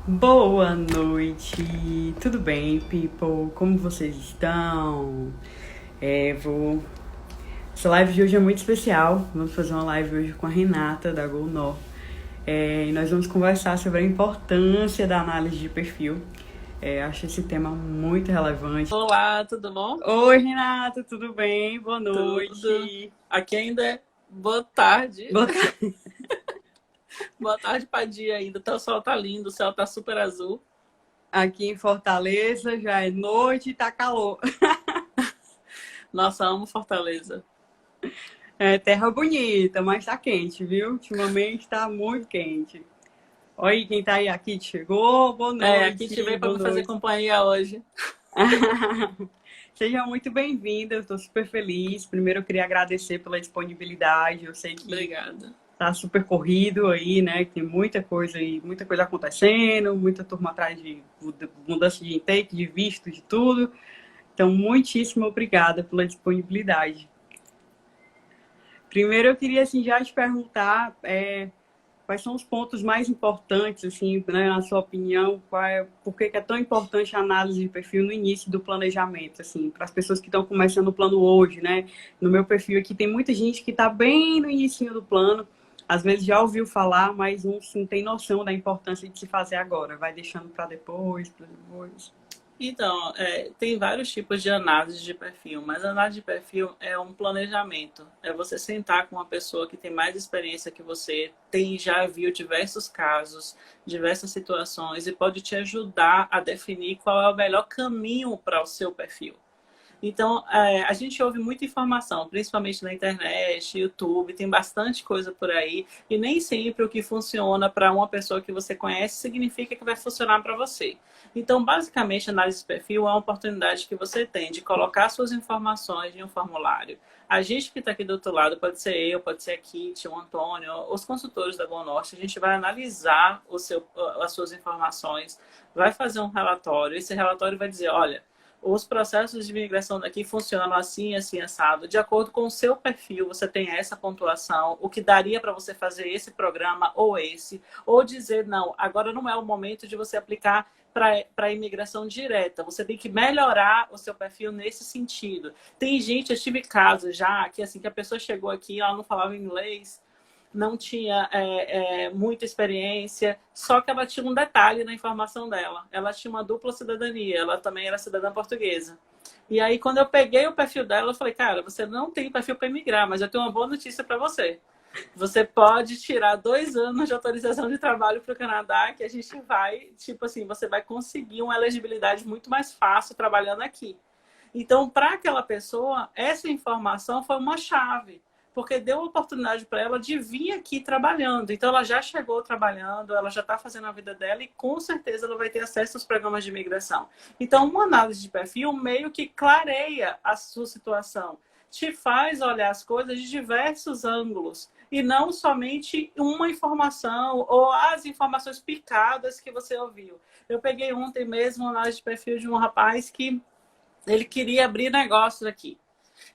Boa noite, tudo bem, people? Como vocês estão? Vou. Essa live de hoje é muito especial. Vamos fazer uma live hoje com a Renata da GoNor. E nós vamos conversar sobre a importância da análise de perfil. Acho esse tema muito relevante. Olá, tudo bom? Oi, Renata, tudo bem? Boa Tudo. noite. Aqui ainda é boa tarde. Boa tarde. Boa tarde para dia ainda. O sol tá lindo, o céu tá super azul. Aqui em Fortaleza já é noite e tá calor. Nossa, amo Fortaleza. É terra bonita, mas tá quente, viu? Ultimamente tá muito quente. Olha aí quem tá aí, a Kit chegou. Boa Aqui te noite, veio para boa me fazer noite. companhia hoje. Seja muito bem-vinda, eu estou super feliz. Primeiro eu queria agradecer pela disponibilidade. Eu sei que Obrigada. tá super corrido aí, né? Que tem muita coisa aí, muita coisa acontecendo, muita turma atrás de mudança de intake, de visto, de tudo. Então, muitíssimo obrigada pela disponibilidade. Primeiro eu queria assim, já te perguntar quais são os pontos mais importantes, assim, né, na sua opinião, por que é tão importante a análise de perfil no início do planejamento, assim, para as pessoas que estão começando o plano hoje, né? No meu perfil aqui tem muita gente que está bem no início do plano, às vezes já ouviu falar, mas não tem noção da importância de se fazer agora, vai deixando para depois, para depois. Então, tem vários tipos de análise de perfil, mas a análise de perfil é um planejamento. É você sentar com uma pessoa que tem mais experiência que você, já viu diversos casos, diversas situações e pode te ajudar a definir qual é o melhor caminho para o seu perfil. Então, a gente ouve muita informação, principalmente na internet, YouTube, tem bastante coisa por aí, e nem sempre o que funciona para uma pessoa que você conhece significa que vai funcionar para você. Então, basicamente, a análise de perfil é uma oportunidade que você tem de colocar suas informações em um formulário. A gente que está aqui do outro lado, pode ser eu, pode ser a Kitty, o Antônio, os consultores da Bonorte, a gente vai analisar as suas informações, vai fazer um relatório, esse relatório vai dizer, olha, os processos de migração daqui funcionam assim, assim, assado. De acordo com o seu perfil, você tem essa pontuação, o que daria para você fazer esse programa ou esse, ou dizer, não, agora não é o momento de você aplicar para a imigração direta. Você tem que melhorar o seu perfil nesse sentido. Tem gente, eu tive casos já, que assim, que a pessoa chegou aqui, ela não falava inglês, não tinha muita experiência, só que ela tinha um detalhe na informação dela. Ela tinha uma dupla cidadania, ela também era cidadã portuguesa. E aí, quando eu peguei o perfil dela, eu falei, cara, você não tem perfil para emigrar, mas eu tenho uma boa notícia para você. Você pode tirar 2 anos de autorização de trabalho para o Canadá, que a gente vai, tipo assim, você vai conseguir uma elegibilidade muito mais fácil trabalhando aqui. Então, para aquela pessoa, essa informação foi uma chave, porque deu oportunidade para ela de vir aqui trabalhando. Então, ela já chegou trabalhando, ela já está fazendo a vida dela e, com certeza, ela vai ter acesso aos programas de imigração. Então, uma análise de perfil meio que clareia a sua situação, te faz olhar as coisas de diversos ângulos e não somente uma informação ou as informações picadas que você ouviu. Eu peguei ontem mesmo uma análise de perfil de um rapaz que ele queria abrir negócios aqui.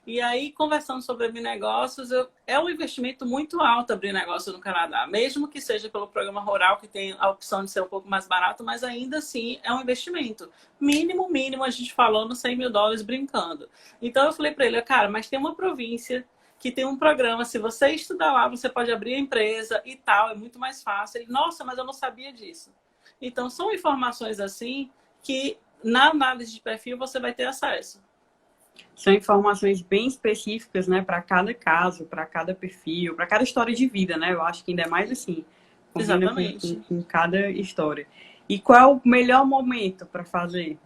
E aí, conversando sobre abrir negócios, é um investimento muito alto abrir negócio no Canadá, mesmo que seja pelo programa rural, que tem a opção de ser um pouco mais barato, mas ainda assim é um investimento. Mínimo, a gente falou nos US$ 100.000 brincando. Então eu falei para ele, cara, mas tem uma província que tem um programa, se você estudar lá, você pode abrir a empresa e tal, é muito mais fácil. Ele, nossa, mas eu não sabia disso. Então são informações assim que na análise de perfil você vai ter acesso. São informações bem específicas, né, para cada caso, para cada perfil, para cada história de vida, né? Eu acho que ainda é mais assim, combina Exatamente. com cada história. E qual é o melhor momento para fazer?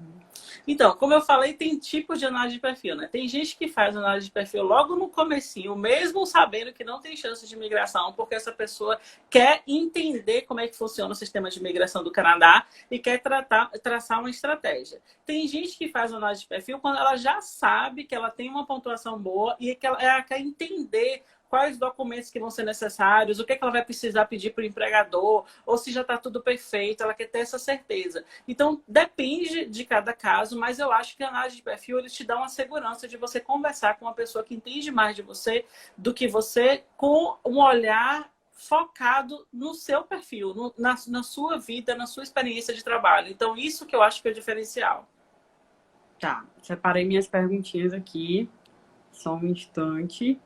Então, como eu falei, tem tipos de análise de perfil, né? Tem gente que faz análise de perfil logo no comecinho, mesmo sabendo que não tem chance de migração, porque essa pessoa quer entender como é que funciona o sistema de imigração do Canadá e quer traçar uma estratégia. Tem gente que faz análise de perfil quando ela já sabe que ela tem uma pontuação boa e que ela quer entender quais documentos que vão ser necessários, o que ela vai precisar pedir para o empregador, ou se já está tudo perfeito, ela quer ter essa certeza. Então, depende de cada caso, mas eu acho que a análise de perfil ele te dá uma segurança de você conversar com uma pessoa que entende mais de você do que você, com um olhar focado no seu perfil, na sua vida, na sua experiência de trabalho. Então, isso que eu acho que é o diferencial. Tá, separei minhas perguntinhas aqui. Só um instante.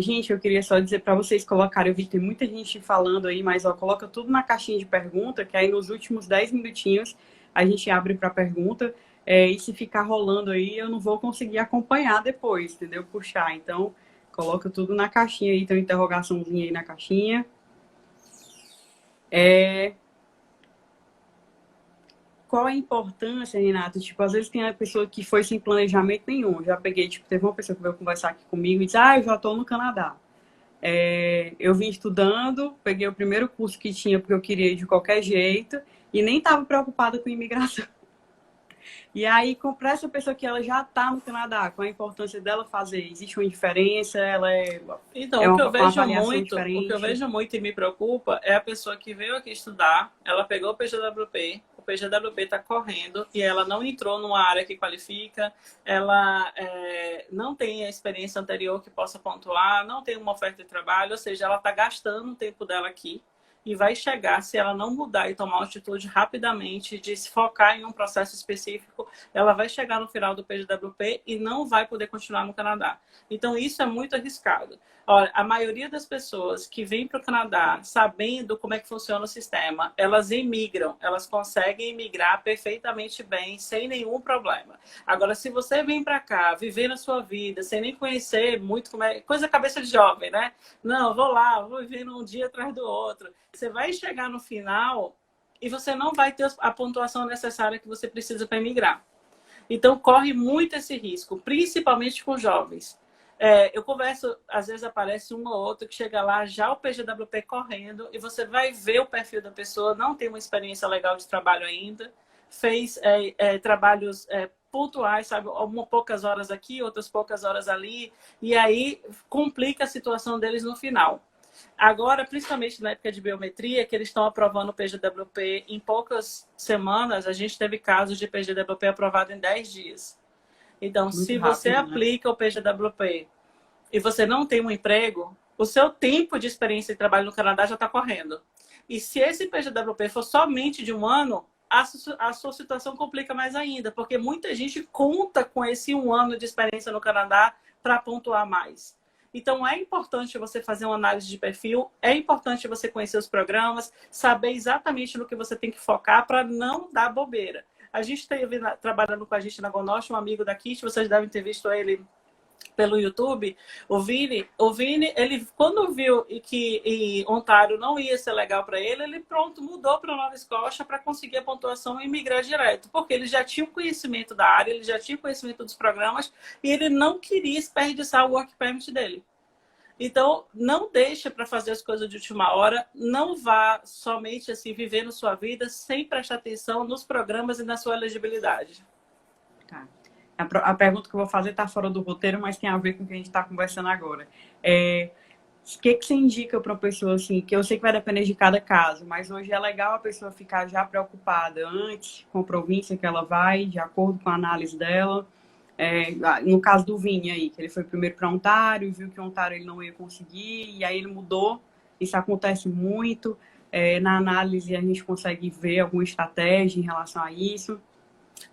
Gente, eu queria só dizer para vocês colocarem, eu vi que tem muita gente falando aí, mas ó, coloca tudo na caixinha de pergunta, que aí nos últimos 10 minutinhos a gente abre para pergunta. E se ficar rolando aí, eu não vou conseguir acompanhar depois, entendeu? Puxar. Então, coloca tudo na caixinha aí, tem uma interrogaçãozinha aí na caixinha. Qual a importância, Renato? Tipo, às vezes tem a pessoa que foi sem planejamento nenhum. Já peguei, tipo, teve uma pessoa que veio conversar aqui comigo e disse, eu já estou no Canadá. Eu vim estudando, peguei o primeiro curso que tinha porque eu queria ir de qualquer jeito e nem estava preocupada com imigração. E aí, para essa pessoa que ela já está no Canadá, qual a importância dela fazer? Existe uma diferença? Então, o que eu vejo muito e me preocupa é a pessoa que veio aqui estudar, ela pegou o PGWP está correndo e ela não entrou numa área que qualifica, ela não tem a experiência anterior que possa pontuar, não tem uma oferta de trabalho, ou seja, ela está gastando o tempo dela aqui. E vai chegar, se ela não mudar e tomar uma atitude rapidamente de se focar em um processo específico, ela vai chegar no final do PGWP e não vai poder continuar no Canadá. Então, isso é muito arriscado. Olha, a maioria das pessoas que vêm para o Canadá sabendo como é que funciona o sistema, elas emigram, elas conseguem emigrar perfeitamente bem, sem nenhum problema. Agora, se você vem para cá, viver a sua vida, sem nem conhecer muito como é, coisa cabeça de jovem, né? Não, vou lá, vou viver um dia atrás do outro. Você vai chegar no final e você não vai ter a pontuação necessária que você precisa para emigrar. Então, corre muito esse risco, principalmente com jovens. Eu converso, às vezes aparece um ou outro que chega lá, já o PGWP correndo, e você vai ver o perfil da pessoa, não tem uma experiência legal de trabalho ainda, fez trabalhos pontuais, sabe, poucas horas aqui, outras poucas horas ali, e aí complica a situação deles no final. Agora, principalmente na época de biometria, que eles estão aprovando o PGWP em poucas semanas, a gente teve casos de PGWP aprovado em 10 dias. Então, muito se rápido, você aplica o PGWP e você não tem um emprego, o seu tempo de experiência de trabalho no Canadá já está correndo. E se esse PGWP for somente de um ano, a sua situação complica mais ainda, porque muita gente conta com esse 1 ano de experiência no Canadá para pontuar mais. Então, é importante você fazer uma análise de perfil, é importante você conhecer os programas, saber exatamente no que você tem que focar para não dar bobeira. A gente teve trabalhando com a gente na Gonorte, um amigo da Kit, vocês devem ter visto ele pelo YouTube, o Vini, ele quando viu que Ontário não ia ser legal para ele, ele pronto, mudou para Nova Escócia para conseguir a pontuação e migrar direto, porque ele já tinha o conhecimento da área, ele já tinha o conhecimento dos programas e ele não queria desperdiçar o work permit dele. Então, não deixe para fazer as coisas de última hora, não vá somente assim vivendo sua vida sem prestar atenção nos programas e na sua elegibilidade. Tá. A pergunta que eu vou fazer está fora do roteiro, mas tem a ver com o que a gente está conversando agora. O que você indica para uma pessoa, assim, que eu sei que vai depender de cada caso, mas hoje é legal a pessoa ficar já preocupada antes com a província que ela vai, de acordo com a análise dela. No caso do Vini aí, que ele foi primeiro para Ontário, viu que Ontário ele não ia conseguir, e aí ele mudou. Isso acontece muito. Na análise a gente consegue ver alguma estratégia em relação a isso.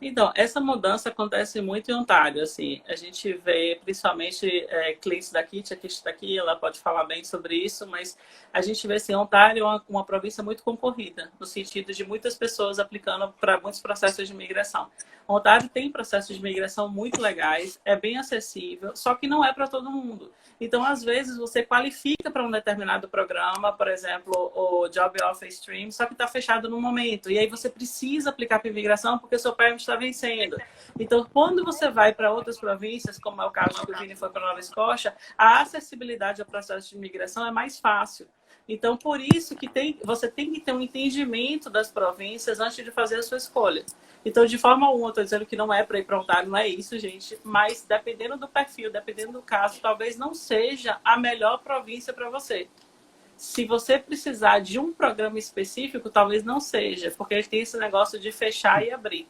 Então, essa mudança acontece muito em Ontário, assim, a gente vê principalmente clientes da Kit, a Kit está aqui, ela pode falar bem sobre isso, mas a gente vê assim, Ontário é uma província muito concorrida, no sentido de muitas pessoas aplicando para muitos processos de imigração. Ontário tem processos de imigração muito legais, é bem acessível, só que não é para todo mundo. Então, às vezes, você qualifica para um determinado programa, por exemplo, o Job Offer Stream, só que está fechado no momento. E aí você precisa aplicar para imigração porque o seu permit está vencendo. Então, quando você vai para outras províncias, como é o caso que o Vini foi para Nova Escócia, a acessibilidade ao processo de imigração é mais fácil. Então, por isso que você tem que ter um entendimento das províncias antes de fazer a sua escolha. Então, de forma alguma, estou dizendo que não é para ir para Ontário, não é isso, gente. Mas, dependendo do perfil, dependendo do caso, talvez não seja a melhor província para você. Se você precisar de um programa específico, talvez não seja, porque ele tem esse negócio de fechar e abrir.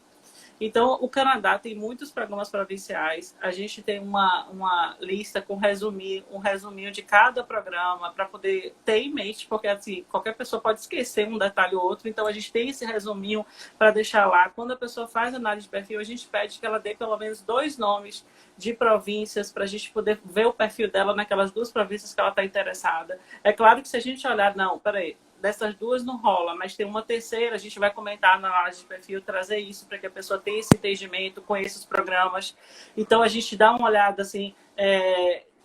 Então, o Canadá tem muitos programas provinciais. A gente tem uma lista com um resuminho de cada programa para poder ter em mente, porque assim, qualquer pessoa pode esquecer um detalhe ou outro. Então, a gente tem esse resuminho para deixar lá. Quando a pessoa faz análise de perfil, a gente pede que ela dê pelo menos 2 nomes de províncias para a gente poder ver o perfil dela naquelas 2 províncias que ela está interessada. É claro que se a gente olhar, não, peraí, dessas 2 não rola, mas tem uma terceira, a gente vai comentar na análise de perfil, trazer isso para que a pessoa tenha esse entendimento, conheça os programas. Então, a gente dá uma olhada, assim,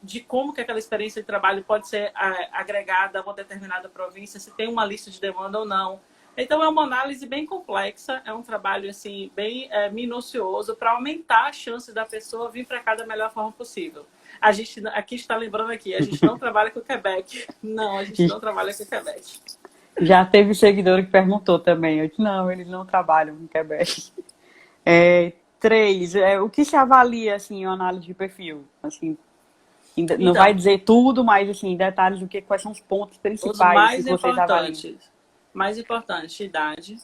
de como que aquela experiência de trabalho pode ser agregada a uma determinada província, se tem uma lista de demanda ou não. Então, é uma análise bem complexa, é um trabalho, assim, bem minucioso para aumentar a chance da pessoa vir para cá da melhor forma possível. A gente, aqui está lembrando aqui, a gente não trabalha com o Quebec. Não, a gente não trabalha com o Quebec. Já teve seguidor que perguntou também. Eu disse, não, eles não trabalham em Quebec. 3, o que se avalia, assim, uma análise de perfil? Assim, não vai dizer tudo, mas, assim, detalhes do quais são os pontos principais que vocês avaliam. Mais importante, idade.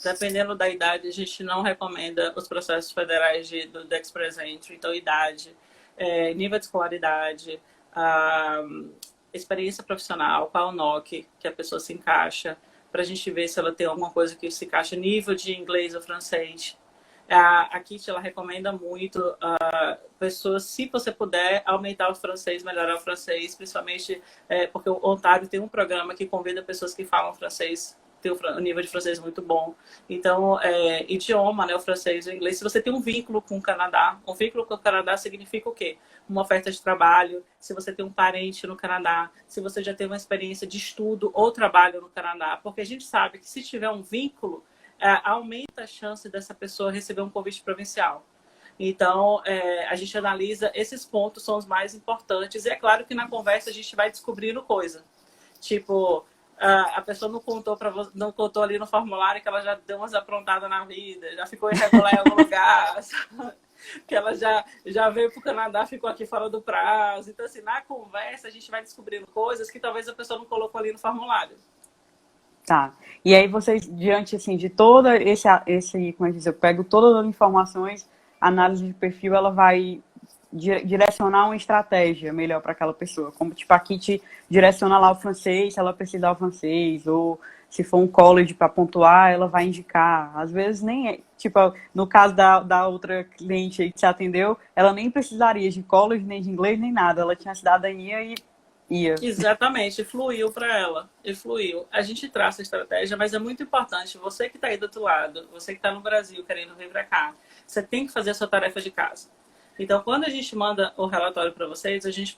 Dependendo da idade, a gente não recomenda os processos federais do Express Entry. Então, idade, nível de escolaridade, experiência profissional, qual o NOC que a pessoa se encaixa, para a gente ver se ela tem alguma coisa que se encaixa, nível de inglês ou francês. A Kit, ela recomenda muito pessoas, se você puder, aumentar o francês, melhorar o francês, principalmente porque o Ontário tem um programa que convida pessoas que falam francês, tem um nível de francês muito bom. Então, idioma, né, o francês e o inglês. Se você tem um vínculo com o Canadá, um vínculo com o Canadá significa o quê? Uma oferta de trabalho, se você tem um parente no Canadá, se você já tem uma experiência de estudo ou trabalho no Canadá, porque a gente sabe que se tiver um vínculo, aumenta a chance dessa pessoa receber um convite provincial. Então, a gente analisa esses pontos, são os mais importantes. E é claro que na conversa a gente vai descobrindo coisa. Tipo, a pessoa não contou ali no formulário que ela já deu umas aprontadas na vida, já ficou irregular em algum lugar, que ela já veio para o Canadá, ficou aqui fora do prazo. Então, assim, na conversa a gente vai descobrindo coisas que talvez a pessoa não colocou ali no formulário. Tá. E aí vocês, diante assim, de todo como eu disse, eu pego todas as informações, a análise de perfil, ela vai direcionar uma estratégia melhor para aquela pessoa. Como, tipo, aqui te direciona lá o francês, se ela precisar o francês, ou se for um college para pontuar, ela vai indicar. Às vezes nem é, tipo, no caso da outra cliente aí que você atendeu, ela nem precisaria de college, nem de inglês, nem nada. Ela tinha cidadania e ia. Exatamente, fluiu para ela. E fluiu. A gente traça a estratégia, mas é muito importante. Você que está aí do outro lado, você que está no Brasil querendo vir para cá, você tem que fazer a sua tarefa de casa. Então, quando a gente manda o relatório para vocês, a gente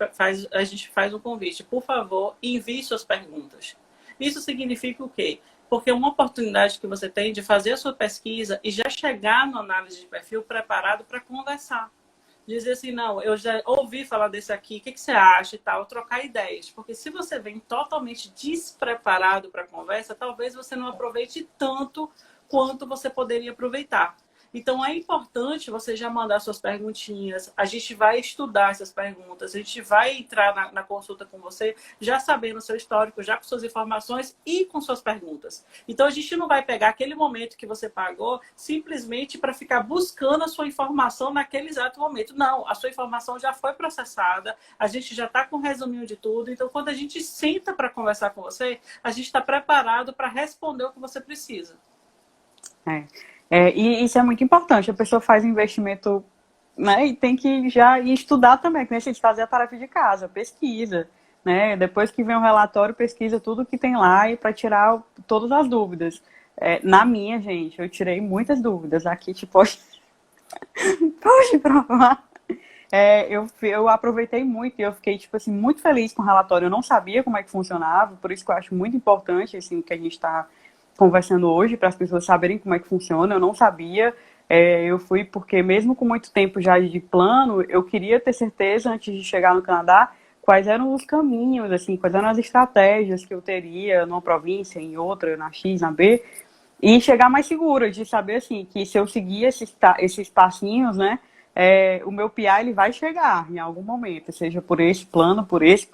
faz um convite. Por favor, envie suas perguntas. Isso significa o quê? Porque é uma oportunidade que você tem de fazer a sua pesquisa e já chegar na análise de perfil preparado para conversar. Dizer assim, não, eu já ouvi falar desse aqui, o que você acha e tal, trocar ideias. Porque se você vem totalmente despreparado para a conversa, talvez você não aproveite tanto quanto você poderia aproveitar. Então, é importante você já mandar suas perguntinhas. A gente vai estudar essas perguntas. A gente vai entrar na consulta com você já sabendo o seu histórico, já com suas informações e com suas perguntas. Então, a gente não vai pegar aquele momento que você pagou simplesmente para ficar buscando a sua informação naquele exato momento. Não, a sua informação já foi processada. A gente já está com um resuminho de tudo. Então, quando a gente senta para conversar com você, a gente está preparado para responder o que você precisa. E isso é muito importante, a pessoa faz investimento, né, e tem que já ir estudar também, que nem a gente fazer a tarefa de casa, pesquisa, né, depois que vem o relatório, pesquisa tudo que tem lá e para tirar todas as dúvidas. Na minha, gente, eu tirei muitas dúvidas, aqui te pode provar. Eu aproveitei muito e eu fiquei, tipo assim, muito feliz com o relatório, eu não sabia como é que funcionava, por isso que eu acho muito importante, assim, que a gente está conversando hoje para as pessoas saberem como é que funciona. Eu não sabia, eu fui porque mesmo com muito tempo já de plano, eu queria ter certeza antes de chegar no Canadá quais eram os caminhos, assim, quais eram as estratégias que eu teria numa província, em outra, na X, na B, e chegar mais segura de saber assim que se eu seguir esses passinhos, né, o meu PI ele vai chegar em algum momento, seja por esse plano, por esse.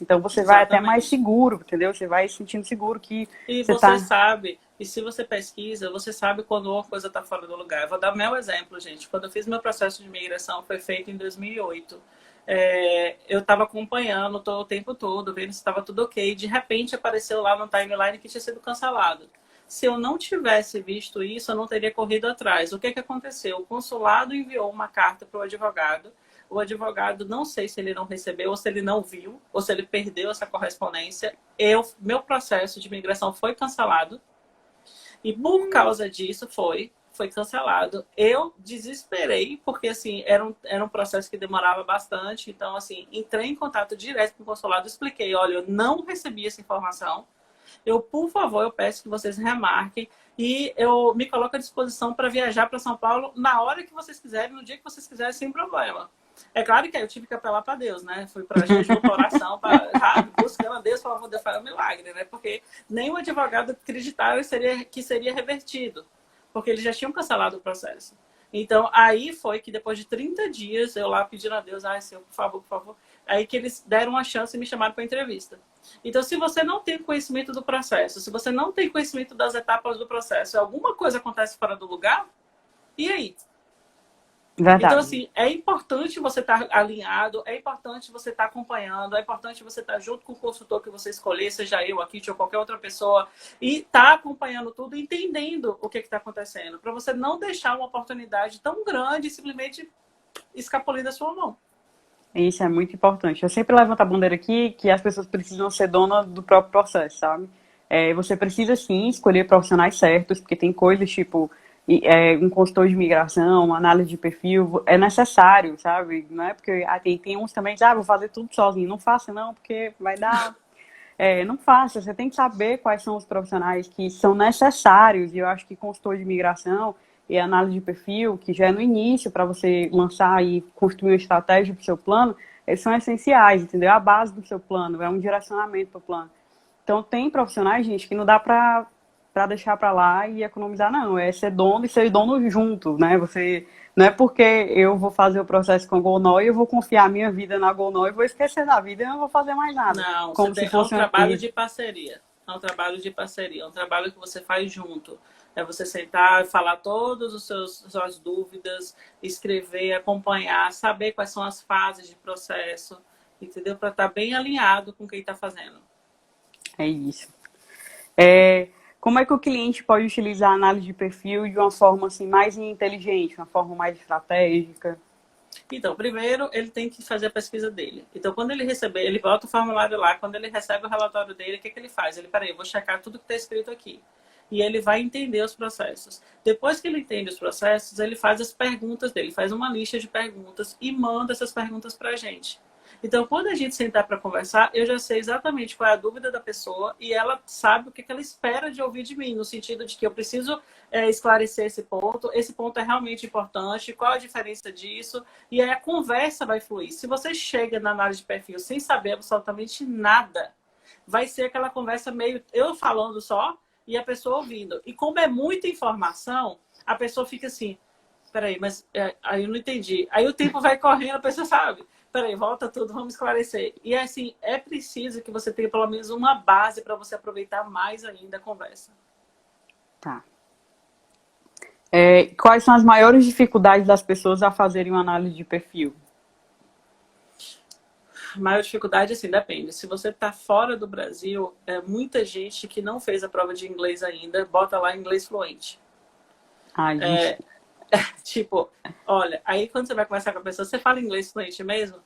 Então você vai até mais seguro, entendeu? Você vai se sentindo seguro que e você sabe E se você pesquisa, você sabe quando uma coisa está fora do lugar. Eu vou dar meu exemplo, gente. Quando eu fiz meu processo de imigração, foi feito em 2008. Eu estava acompanhando o tempo todo, vendo se estava tudo ok. De repente, apareceu lá no timeline que tinha sido cancelado. Se eu não tivesse visto isso, eu não teria corrido atrás. O que, que aconteceu? O consulado enviou uma carta para o advogado. O advogado, não sei se ele não recebeu, ou se ele não viu, ou se ele perdeu essa correspondência. Meu processo de imigração foi cancelado. E por causa disso foi cancelado. Eu desesperei, porque assim, era um processo que demorava bastante. Então, assim, entrei em contato direto com o consulado, expliquei, olha, eu não recebi essa informação. Por favor, eu peço que vocês remarquem e eu me coloco à disposição para viajar para São Paulo na hora que vocês quiserem, no dia que vocês quiserem, sem problema. É claro que eu tive que apelar para Deus, né? Fui para jejum, para oração, buscando a Deus, para poder fazer um milagre, né? Porque nenhum advogado acreditava que seria revertido, porque eles já tinham cancelado o processo. Então, aí foi que depois de 30 dias, eu lá pedindo a Deus, ai, Senhor, por favor, por favor, aí que eles deram uma chance e me chamaram para entrevista. Então, se você não tem conhecimento do processo, se você não tem conhecimento das etapas do processo, alguma coisa acontece fora do lugar, e aí? Verdade. Então, assim, é importante você estar alinhado, é importante você estar acompanhando, é importante você estar junto com o consultor que você escolher, seja eu, a Kitty ou qualquer outra pessoa, e estar acompanhando tudo, entendendo o que está acontecendo, para você não deixar uma oportunidade tão grande e simplesmente escapulir da sua mão. Isso é muito importante. Eu sempre levanto a bandeira aqui que as pessoas precisam ser donas do próprio processo, sabe? Você precisa, sim, escolher profissionais certos, porque tem coisas tipo um consultor de imigração, uma análise de perfil, é necessário, sabe? Não é porque tem uns também que vou fazer tudo sozinho. Não faça não, porque vai dar... não faça, você tem que saber quais são os profissionais que são necessários, e eu acho que consultor de imigração e análise de perfil, que já é no início para você lançar e construir uma estratégia para o seu plano, eles são essenciais, entendeu? É a base do seu plano, é um direcionamento para o plano. Então, tem profissionais, gente, que não dá para deixar para lá e economizar, não. É ser dono e ser dono junto, né? Não é porque eu vou fazer o processo com a GoNow e eu vou confiar a minha vida na GoNow e vou esquecer da vida e não vou fazer mais nada. Não, como se fosse um trabalho de parceria. É um trabalho de parceria, é um trabalho que você faz junto. É você sentar, falar todas as suas dúvidas, escrever, acompanhar, saber quais são as fases de processo, entendeu? Para estar bem alinhado com quem está fazendo. É isso. Como é que o cliente pode utilizar a análise de perfil de uma forma assim, mais inteligente, uma forma mais estratégica? Então, primeiro, ele tem que fazer a pesquisa dele. Então, quando ele receber, ele bota o formulário lá, quando ele recebe o relatório dele, o que ele faz? Peraí, eu vou checar tudo que está escrito aqui. E ele vai entender os processos. Depois que ele entende os processos, ele faz as perguntas dele, faz uma lista de perguntas e manda essas perguntas para a gente. Então, quando a gente sentar para conversar, eu já sei exatamente qual é a dúvida da pessoa e ela sabe o que ela espera de ouvir de mim, no sentido de que eu preciso esclarecer esse ponto é realmente importante, qual a diferença disso, e aí a conversa vai fluir. Se você chega na análise de perfil sem saber absolutamente nada, vai ser aquela conversa meio eu falando só e a pessoa ouvindo. E como é muita informação, a pessoa fica assim, peraí, mas aí eu não entendi. Aí o tempo vai correndo, a pessoa sabe. Peraí, volta tudo, vamos esclarecer. E assim, é preciso que você tenha pelo menos uma base para você aproveitar mais ainda a conversa. Tá. Quais são as maiores dificuldades das pessoas a fazerem uma análise de perfil? A maior dificuldade, assim, depende. Se você está fora do Brasil, muita gente que não fez a prova de inglês ainda, bota lá inglês fluente. Gente. Tipo, olha, aí quando você vai conversar com a pessoa, você fala inglês fluente mesmo?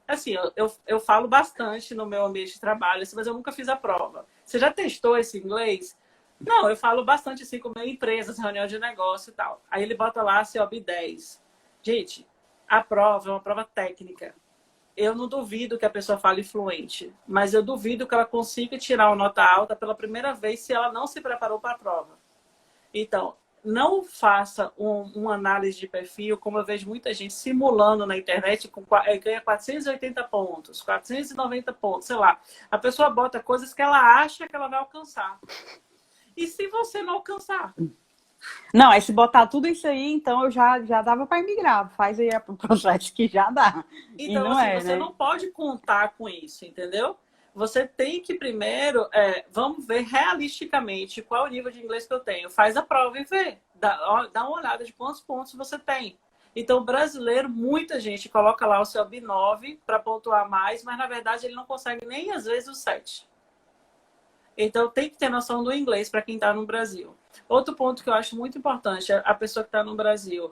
Assim, eu falo bastante no meu ambiente de trabalho, mas eu nunca fiz a prova. Você já testou esse inglês? Não, eu falo bastante assim com minhas empresas, reunião de negócio e tal. Aí ele bota lá COB 10. Gente, a prova é uma prova técnica. Eu não duvido que a pessoa fale fluente, mas eu duvido que ela consiga tirar uma nota alta pela primeira vez se ela não se preparou para a prova. Então, não faça uma análise de perfil, como eu vejo muita gente simulando na internet, ganha 480 pontos, 490 pontos, sei lá. A pessoa bota coisas que ela acha que ela vai alcançar. E se você não alcançar? Não, aí se botar tudo isso aí, então eu já dava para emigrar. Faz aí o processo que já dá. Então, e não assim, você né? não pode contar com isso, entendeu? você tem que primeiro, vamos ver realisticamente qual é o nível de inglês que eu tenho. Faz a prova e vê. Dá uma olhada de quantos pontos você tem. Então, brasileiro, muita gente coloca lá o seu B9 para pontuar mais, mas na verdade ele não consegue nem às vezes o 7. Então, tem que ter noção do inglês para quem está no Brasil. Outro ponto que eu acho muito importante, a pessoa que está no Brasil,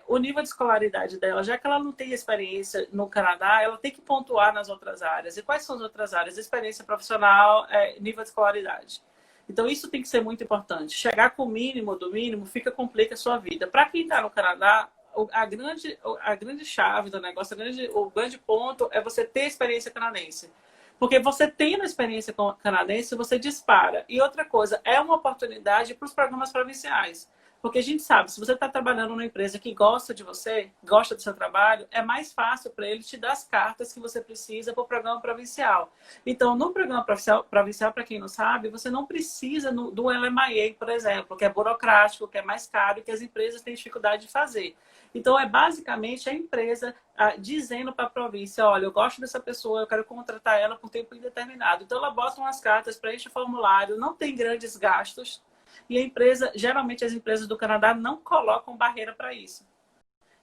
o nível de escolaridade dela, já que ela não tem experiência no Canadá, ela tem que pontuar nas outras áreas. E quais são as outras áreas? Experiência profissional, nível de escolaridade. Então, isso tem que ser muito importante. Chegar com o mínimo do mínimo complica a sua vida. Para quem está no Canadá, a grande chave do negócio, o grande ponto é você ter experiência canadense. Porque você tendo experiência canadense, você dispara. E outra coisa, é uma oportunidade para os programas provinciais. Porque a gente sabe, se você está trabalhando numa empresa que gosta de você, gosta do seu trabalho, é mais fácil para ele te dar as cartas que você precisa para o programa provincial. Então, no programa provincial, para quem não sabe, você não precisa do LMIA, por exemplo, que é burocrático, que é mais caro e que as empresas têm dificuldade de fazer. Então, é basicamente a empresa dizendo para a província, olha, eu gosto dessa pessoa, eu quero contratar ela por tempo indeterminado. Então, ela bota umas cartas, preenche o formulário, não tem grandes gastos. E a empresa, geralmente as empresas do Canadá não colocam barreira para isso.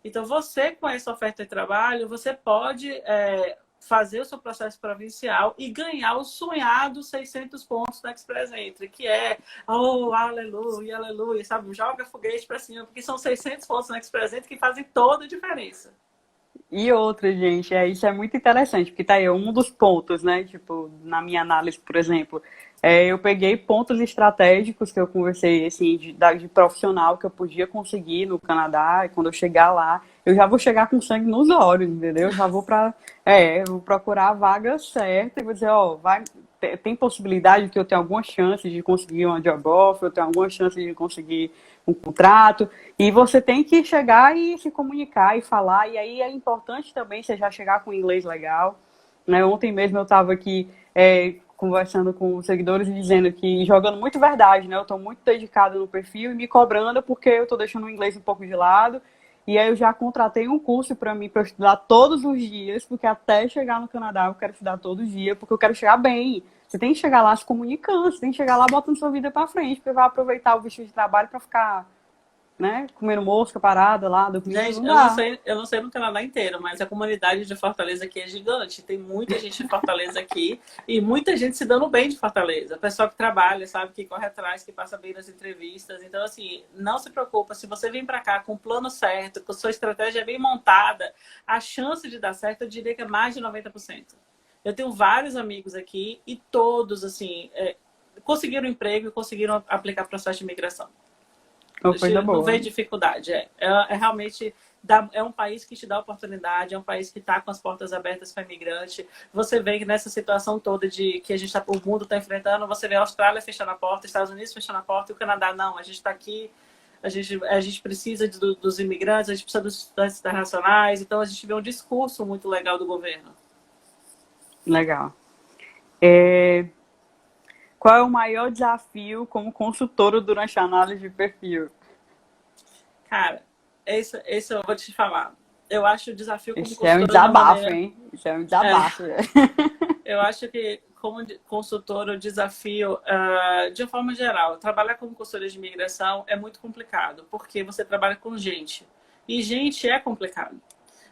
Então, você com essa oferta de trabalho, você pode fazer o seu processo provincial e ganhar os sonhados 600 pontos da Express Entry, que oh, aleluia, aleluia, sabe? Joga foguete para cima, porque são 600 pontos na Express Entry que fazem toda a diferença. E outra, gente, isso é muito interessante, porque tá aí um dos pontos, né? Tipo, na minha análise, por exemplo, eu peguei pontos estratégicos que eu conversei, assim, de profissional que eu podia conseguir no Canadá, e quando eu chegar lá, eu já vou chegar com sangue nos olhos, entendeu? Eu já vou vou procurar a vaga certa e vou dizer, ó, tem possibilidade que eu tenha alguma chance de conseguir uma job offer, eu tenho alguma chance de conseguir um contrato, e você tem que chegar e se comunicar e falar, e aí é importante também você já chegar com inglês legal, né? Ontem mesmo eu estava aqui conversando com os seguidores e dizendo que, jogando muito verdade, né? Eu estou muito dedicada no perfil e me cobrando porque eu estou deixando o inglês um pouco de lado, e aí eu já contratei um curso para mim, para estudar todos os dias, porque até chegar no Canadá eu quero estudar todos os dias, porque eu quero chegar bem. Você tem que chegar lá se comunicando, você tem que chegar lá botando sua vida para frente, porque vai aproveitar o visto de trabalho para ficar, né, comendo mosca parada lá, dormindo. Gente, não dá. eu não sei no Canadá inteiro, mas a comunidade de Fortaleza aqui é gigante. Tem muita gente de Fortaleza aqui e muita gente se dando bem de Fortaleza. Pessoal que trabalha, sabe, que corre atrás, que passa bem nas entrevistas. Então, assim, não se preocupa. Se você vem para cá com o plano certo, com sua estratégia bem montada, a chance de dar certo, eu diria que é mais de 90%. Eu tenho vários amigos aqui e todos, assim, conseguiram emprego e conseguiram aplicar processo de imigração. Uma coisa boa. Não vê dificuldade. Realmente é um país que te dá oportunidade, é um país que está com as portas abertas para imigrante. Você vê que nessa situação toda de que o mundo está enfrentando, você vê a Austrália fechando a porta, Estados Unidos fechando a porta e o Canadá não. A gente está aqui, a gente precisa dos imigrantes, a gente precisa dos estudantes internacionais. Então a gente vê um discurso muito legal do governo. Legal. Qual é o maior desafio como consultora durante a análise de perfil? Cara, esse eu vou te falar. Eu acho o desafio como Isso é um consultora desabafo, hein? Isso é um desabafo. Eu acho que, como consultora, o desafio, de uma forma geral, trabalhar como consultora de imigração é muito complicado, porque você trabalha com gente. E gente é complicado.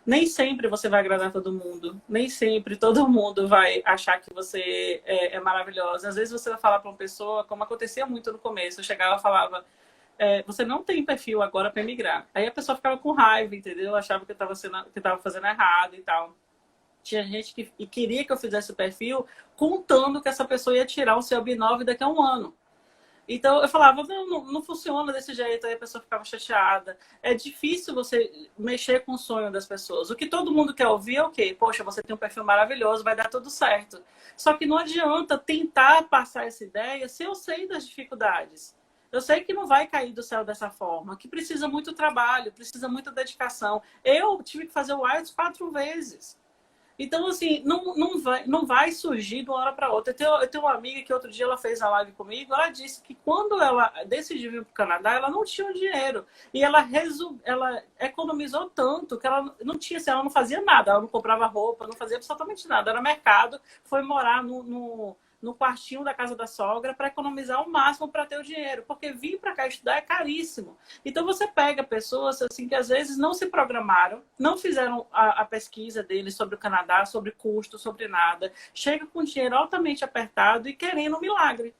Nem sempre você vai agradar todo mundo. Nem sempre todo mundo vai achar que você é maravilhosa. Às vezes você vai falar para uma pessoa, como acontecia muito no começo, eu chegava e falava, você não tem perfil agora para emigrar. Aí a pessoa ficava com raiva, entendeu? Achava que eu estava fazendo errado e tal. Tinha gente que queria que eu fizesse o perfil contando que essa pessoa ia tirar o seu B9 daqui a um ano. Então eu falava, não funciona desse jeito, aí a pessoa ficava chateada. É difícil você mexer com o sonho das pessoas. O que todo mundo quer ouvir é o quê? Poxa, você tem um perfil maravilhoso, vai dar tudo certo. Só que não adianta tentar passar essa ideia se eu sei das dificuldades. Eu sei que não vai cair do céu dessa forma, que precisa muito trabalho, precisa muita dedicação. Eu tive que fazer o IELTS 4 vezes. Então, assim, não vai surgir de uma hora para outra. Eu tenho uma amiga que outro dia ela fez a live comigo, ela disse que quando ela decidiu vir para o Canadá, ela não tinha dinheiro. E ela economizou tanto que ela não tinha, assim, ela não fazia nada, ela não comprava roupa, não fazia absolutamente nada. Era mercado, foi morar no quartinho da casa da sogra para economizar o máximo para ter o dinheiro, porque vir para cá estudar é caríssimo. Então você pega pessoas assim que às vezes não se programaram, não fizeram a pesquisa deles sobre o Canadá, sobre custo, sobre nada, chega com dinheiro altamente apertado e querendo um milagre.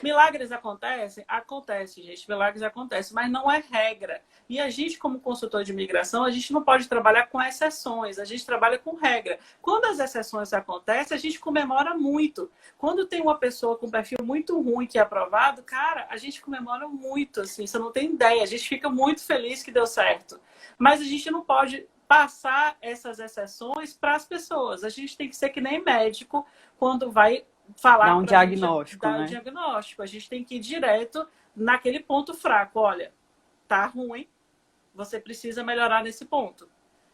Milagres acontecem? Acontece, gente. Milagres acontecem, mas não é regra. E a gente, como consultor de imigração, a gente não pode trabalhar com exceções, a gente trabalha com regra. Quando as exceções acontecem, a gente comemora muito. Quando tem uma pessoa com um perfil muito ruim que é aprovado, cara, a gente comemora muito, assim, você não tem ideia. A gente fica muito feliz que deu certo. Mas a gente não pode passar essas exceções para as pessoas. A gente tem que ser que nem médico quando vai falar Dá um diagnóstico, dar né? um diagnóstico. A gente tem que ir direto naquele ponto fraco. Olha, tá ruim, você precisa melhorar nesse ponto.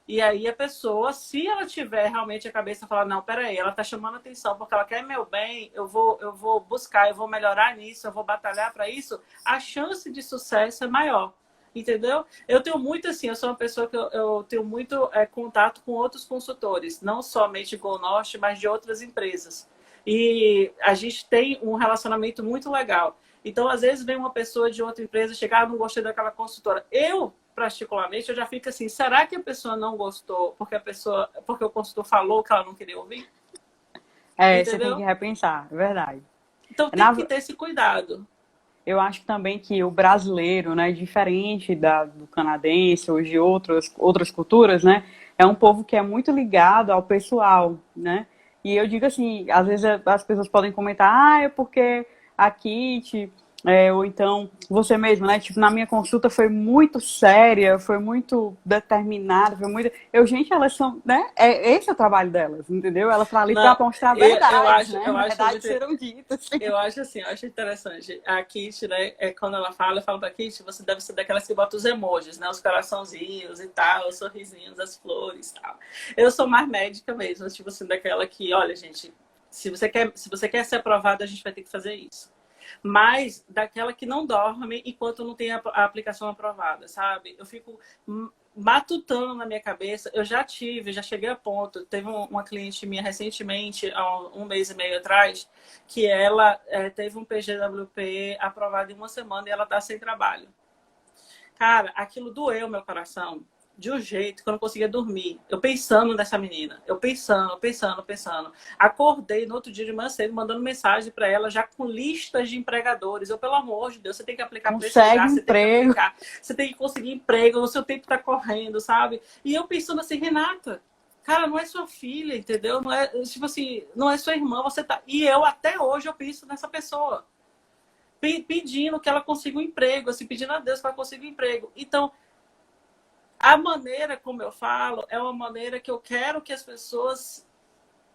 E aí a pessoa, se ela tiver realmente a cabeça falar, não, peraí, ela tá chamando atenção porque ela quer meu bem, eu vou buscar, eu vou melhorar nisso, eu vou batalhar para isso, a chance de sucesso é maior. Entendeu? Eu tenho muito assim, eu sou uma pessoa que eu tenho muito contato com outros consultores, não somente Go Norte, mas de outras empresas. E a gente tem um relacionamento muito legal. Então, às vezes, vem uma pessoa de outra empresa chegar, não gostei daquela consultora. Eu, particularmente, eu já fico assim, será que a pessoa não gostou porque o consultor falou que ela não queria ouvir? Você tem que repensar, é verdade. Então, tem que ter esse cuidado. Eu acho também que o brasileiro, né, diferente do canadense ou de outras culturas, né, é um povo que é muito ligado ao pessoal, né? E eu digo assim, às vezes as pessoas podem comentar, é porque a Kit, ou então você mesmo, né? Tipo, na minha consulta foi muito séria, foi muito determinada, foi muito. Gente, elas são, né? Esse é o trabalho delas, entendeu? Elas estão ali para mostrar a verdade, né? Verdades serão ditas. Eu acho assim, eu acho interessante. A Kit, né? Quando ela fala, eu falo pra Kit, você deve ser daquelas que bota os emojis, né? Os coraçãozinhos e tal, os sorrisinhos, as flores e tal. Eu sou mais médica mesmo, tipo assim, daquela que, olha, gente, se você quer ser aprovada, a gente vai ter que fazer isso. Mas daquela que não dorme enquanto não tem a aplicação aprovada, sabe? Eu fico matutando na minha cabeça. Eu já cheguei a ponto. Teve uma cliente minha recentemente, há um mês e meio atrás, que ela teve um PGWP aprovado em uma semana e ela tá sem trabalho. Cara, aquilo doeu meu coração de um jeito que eu não conseguia dormir. Eu pensando nessa menina. Eu pensando. Acordei no outro dia de manhã cedo, mandando mensagem para ela, já com listas de empregadores. Pelo amor de Deus, você tem que aplicar para esse lugar, você tem que aplicar. Você tem que conseguir emprego, o seu tempo tá correndo, sabe? E eu pensando assim, Renata, cara, não é sua filha, entendeu? Não é, tipo assim, não é sua irmã, você tá... E eu, até hoje, eu penso nessa pessoa. Pedindo que ela consiga um emprego, assim, pedindo a Deus que ela consiga um emprego. Então, a maneira como eu falo é uma maneira que eu quero que as pessoas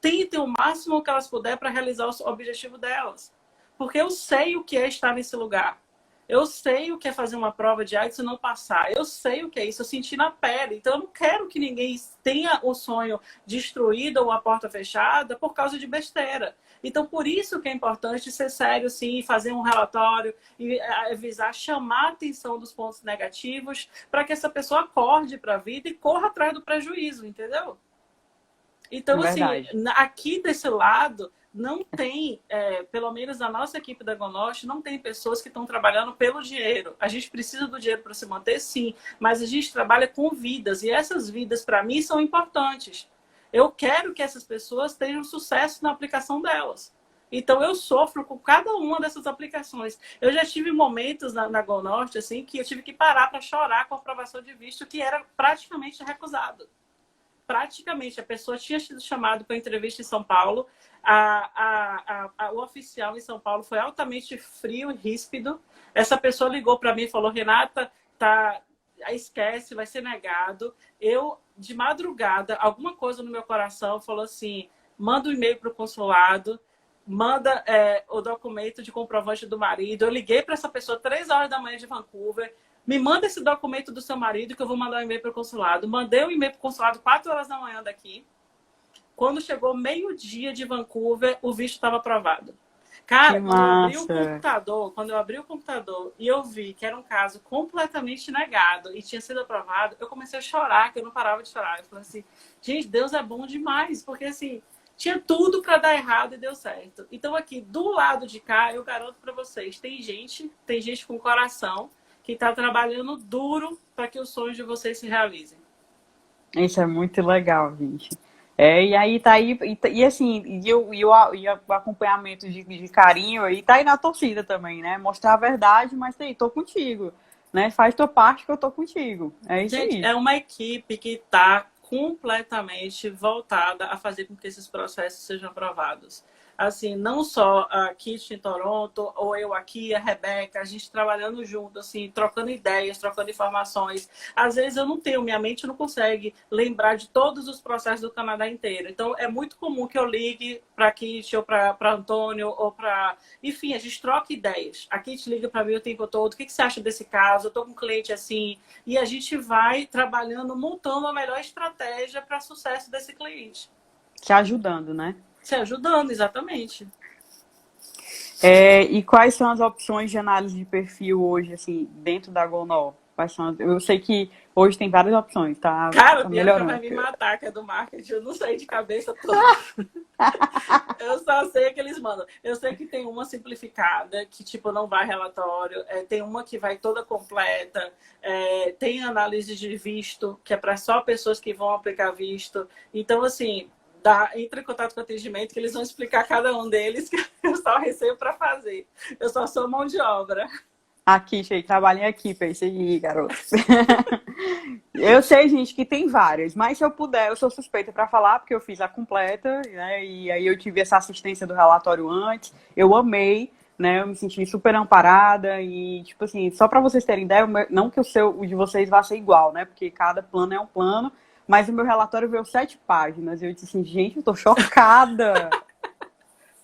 tentem o máximo que elas puderem para realizar o objetivo delas. Porque eu sei o que é estar nesse lugar. Eu sei o que é fazer uma prova de AIDS e não passar. Eu sei o que é isso, eu senti na pele. Então, eu não quero que ninguém tenha o sonho destruído ou a porta fechada por causa de besteira. Então, por isso que é importante ser sério, sim, fazer um relatório e avisar, chamar a atenção dos pontos negativos para que essa pessoa acorde para a vida e corra atrás do prejuízo, entendeu? Então, assim, aqui desse lado, não tem, pelo menos na nossa equipe da Gonorte, não tem pessoas que estão trabalhando pelo dinheiro. A gente precisa do dinheiro para se manter, sim, mas a gente trabalha com vidas e essas vidas, para mim, são importantes. Eu quero que essas pessoas tenham sucesso na aplicação delas. Então, eu sofro com cada uma dessas aplicações. Eu já tive momentos na Go Norte, assim, que eu tive que parar para chorar com a aprovação de visto, que era praticamente recusado. Praticamente, a pessoa tinha sido chamada para entrevista em São Paulo, o oficial em São Paulo foi altamente frio e ríspido. Essa pessoa ligou para mim e falou, Renata, esquece, vai ser negado. Eu, de madrugada, alguma coisa no meu coração falou assim, manda um e-mail para o consulado, manda o documento de comprovante do marido. Eu liguei para essa pessoa 3 horas da manhã de Vancouver, me manda esse documento do seu marido que eu vou mandar um e-mail para o consulado. Mandei um e-mail para o consulado 4 horas da manhã daqui. Quando chegou meio-dia de Vancouver, o visto estava aprovado. Que Cara, massa! quando eu abri o computador e eu vi que era um caso completamente negado e tinha sido aprovado, eu comecei a chorar, que eu não parava de chorar. Eu falei assim, gente, Deus é bom demais, porque assim, tinha tudo para dar errado e deu certo. Então aqui, do lado de cá, eu garanto para vocês, tem gente com coração que está trabalhando duro para que os sonhos de vocês se realizem. Isso é muito legal, gente. É, e aí tá aí, e assim, e o acompanhamento de carinho aí tá aí na torcida também, né? Mostrar a verdade, mas aí, tô contigo, né? Faz tua parte que eu tô contigo. É isso Gente, aí. é uma equipe que está completamente voltada a fazer com que esses processos sejam aprovados. Assim, não só a Kit em Toronto, ou eu aqui, a Rebeca, a gente trabalhando junto, assim, trocando ideias, trocando informações. Às vezes eu não tenho, minha mente não consegue lembrar de todos os processos do Canadá inteiro. Então, é muito comum que eu ligue para a Kit, ou para Antônio, ou para... Enfim, a gente troca ideias. A Kit liga para mim o tempo todo, o que você acha desse caso? Eu estou com um cliente assim, e a gente vai trabalhando, montando a melhor estratégia para sucesso desse cliente. Te ajudando, né? Se ajudando, exatamente. É, e quais são as opções de análise de perfil hoje, assim, dentro da Gonol? Quais são eu sei que hoje tem várias opções, Cara, tá Bianca vai melhorando. me matar, que é do marketing. Eu não sei de cabeça toda. Eu só sei que eles mandam. Eu sei que tem uma simplificada, que tipo não vai relatório. Tem uma que vai toda completa. Tem análise de visto, que é para só pessoas que vão aplicar visto. Então, assim, entra em contato com o atendimento, que eles vão explicar cada um deles, que eu só recebo para fazer. Eu só sou mão de obra. Aqui, cheio, trabalho em equipe, é isso aí, garoto. Eu sei, gente, que tem várias, mas se eu puder, eu sou suspeita para falar, porque eu fiz a completa, né? E aí eu tive essa assistência do relatório antes, eu amei, né? Eu me senti super amparada e, tipo assim, só para vocês terem ideia, não que o de vocês vá ser igual, né? Porque cada plano é um plano, mas o meu relatório veio 7 páginas. Eu disse assim, gente, eu tô chocada.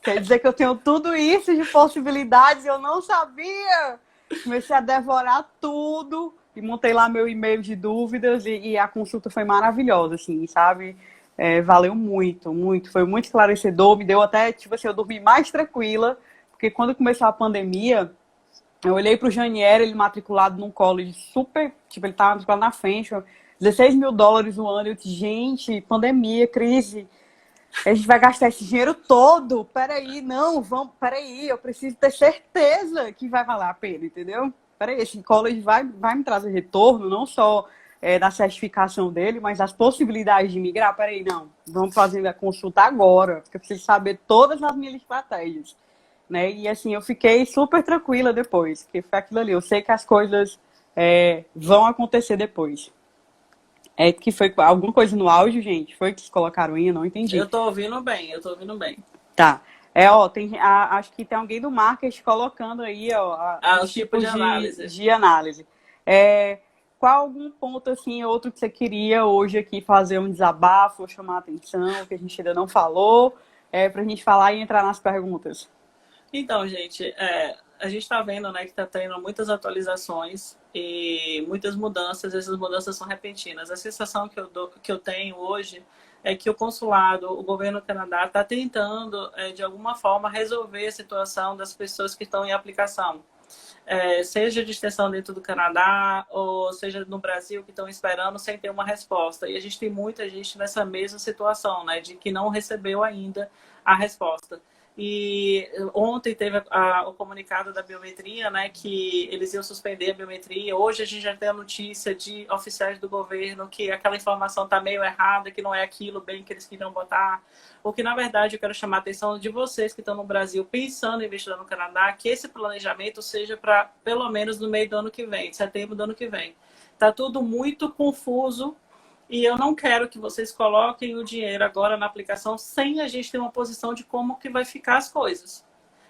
Quer dizer que eu tenho tudo isso de possibilidades e eu não sabia. Comecei a devorar tudo e montei lá meu e-mail de dúvidas e a consulta foi maravilhosa, assim, sabe? É, valeu muito, muito. Foi muito esclarecedor, me deu até, tipo assim, eu dormi mais tranquila, porque quando começou a pandemia, eu olhei pro Janier, ele matriculado num college super, tipo, ele tava matriculado na frente, US$ 16.000 no ano. Eu disse, gente, pandemia, crise. A gente vai gastar esse dinheiro todo. Peraí, não, vamos, peraí, eu preciso ter certeza que vai valer a pena, entendeu? Peraí, esse college vai me trazer retorno, não só da certificação dele, mas das possibilidades de migrar. Peraí, não, vamos fazer a consulta agora, porque eu preciso saber todas as minhas estratégias. Né? E assim, eu fiquei super tranquila depois, que foi aquilo ali. Eu sei que as coisas vão acontecer depois. É que foi alguma coisa no áudio, gente? Foi que vocês colocaram aí? Eu não entendi. Eu tô ouvindo bem, eu tô ouvindo bem. Tá. Acho que tem alguém do marketing colocando aí, ó, Os os tipos de tipos análise. de análise. É, qual algum ponto, assim, outro que você queria hoje aqui fazer um desabafo, ou chamar a atenção, que a gente ainda não falou, pra gente falar e entrar nas perguntas? Então, gente, a gente está vendo, né, que está tendo muitas atualizações e muitas mudanças. Essas mudanças são repentinas. A sensação que eu tenho hoje é que o consulado, o governo do Canadá, está tentando, de alguma forma, resolver a situação das pessoas que estão em aplicação. Seja de extensão dentro do Canadá ou seja no Brasil, que estão esperando sem ter uma resposta. E a gente tem muita gente nessa mesma situação, né, de que não recebeu ainda a resposta. E ontem teve o comunicado da biometria, né, que eles iam suspender a biometria. Hoje a gente já tem a notícia de oficiais do governo que aquela informação está meio errada, que não é aquilo bem que eles queriam botar. O que, na verdade, eu quero chamar a atenção de vocês que estão no Brasil pensando em investir no Canadá, que esse planejamento seja para pelo menos no meio do ano que vem, setembro do ano que vem. Está tudo muito confuso. E eu não quero que vocês coloquem o dinheiro agora na aplicação sem a gente ter uma posição de como que vai ficar as coisas.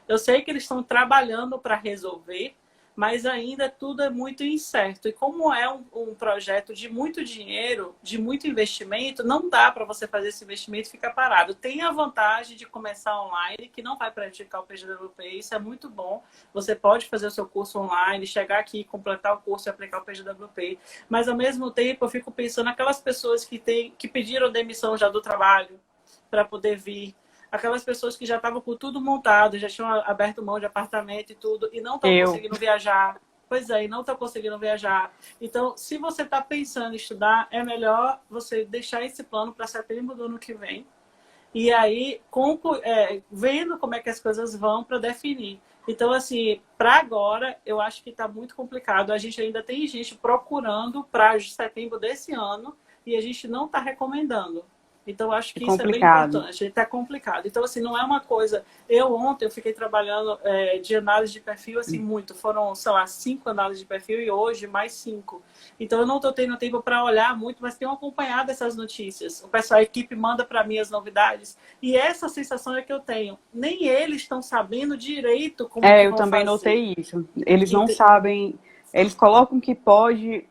Eu sei que eles estão trabalhando para resolver, mas ainda tudo é muito incerto. E como é um projeto de muito dinheiro, de muito investimento, não dá para você fazer esse investimento e ficar parado. Tem a vantagem de começar online, que não vai prejudicar o PGWP, isso é muito bom. Você pode fazer o seu curso online, chegar aqui, completar o curso e aplicar o PGWP. Mas, ao mesmo tempo, eu fico pensando naquelas pessoas que pediram demissão já do trabalho, para poder vir. Aquelas pessoas que já estavam com tudo montado, já tinham aberto mão de apartamento e tudo, e não estão conseguindo viajar. Pois é, e não estão conseguindo viajar. Então, se você está pensando em estudar, é melhor você deixar esse plano para setembro do ano que vem. E aí, vendo como é que as coisas vão para definir. Então, assim, para agora, eu acho que está muito complicado. A gente ainda tem gente procurando para setembro desse ano e a gente não está recomendando. Então, eu acho que isso é bem importante. Está complicado. Então, assim, não é uma coisa... Ontem, eu fiquei trabalhando de análise de perfil, assim, muito. Foram, sei lá, 5 análises de perfil e hoje mais 5. Então, eu não estou tendo tempo para olhar muito, mas tenho acompanhado essas notícias. O pessoal, a equipe manda para mim as novidades. E essa sensação é que eu tenho. Nem eles estão sabendo direito como que eu vão também fazer. notei isso. Eles não sabem... Eles colocam que pode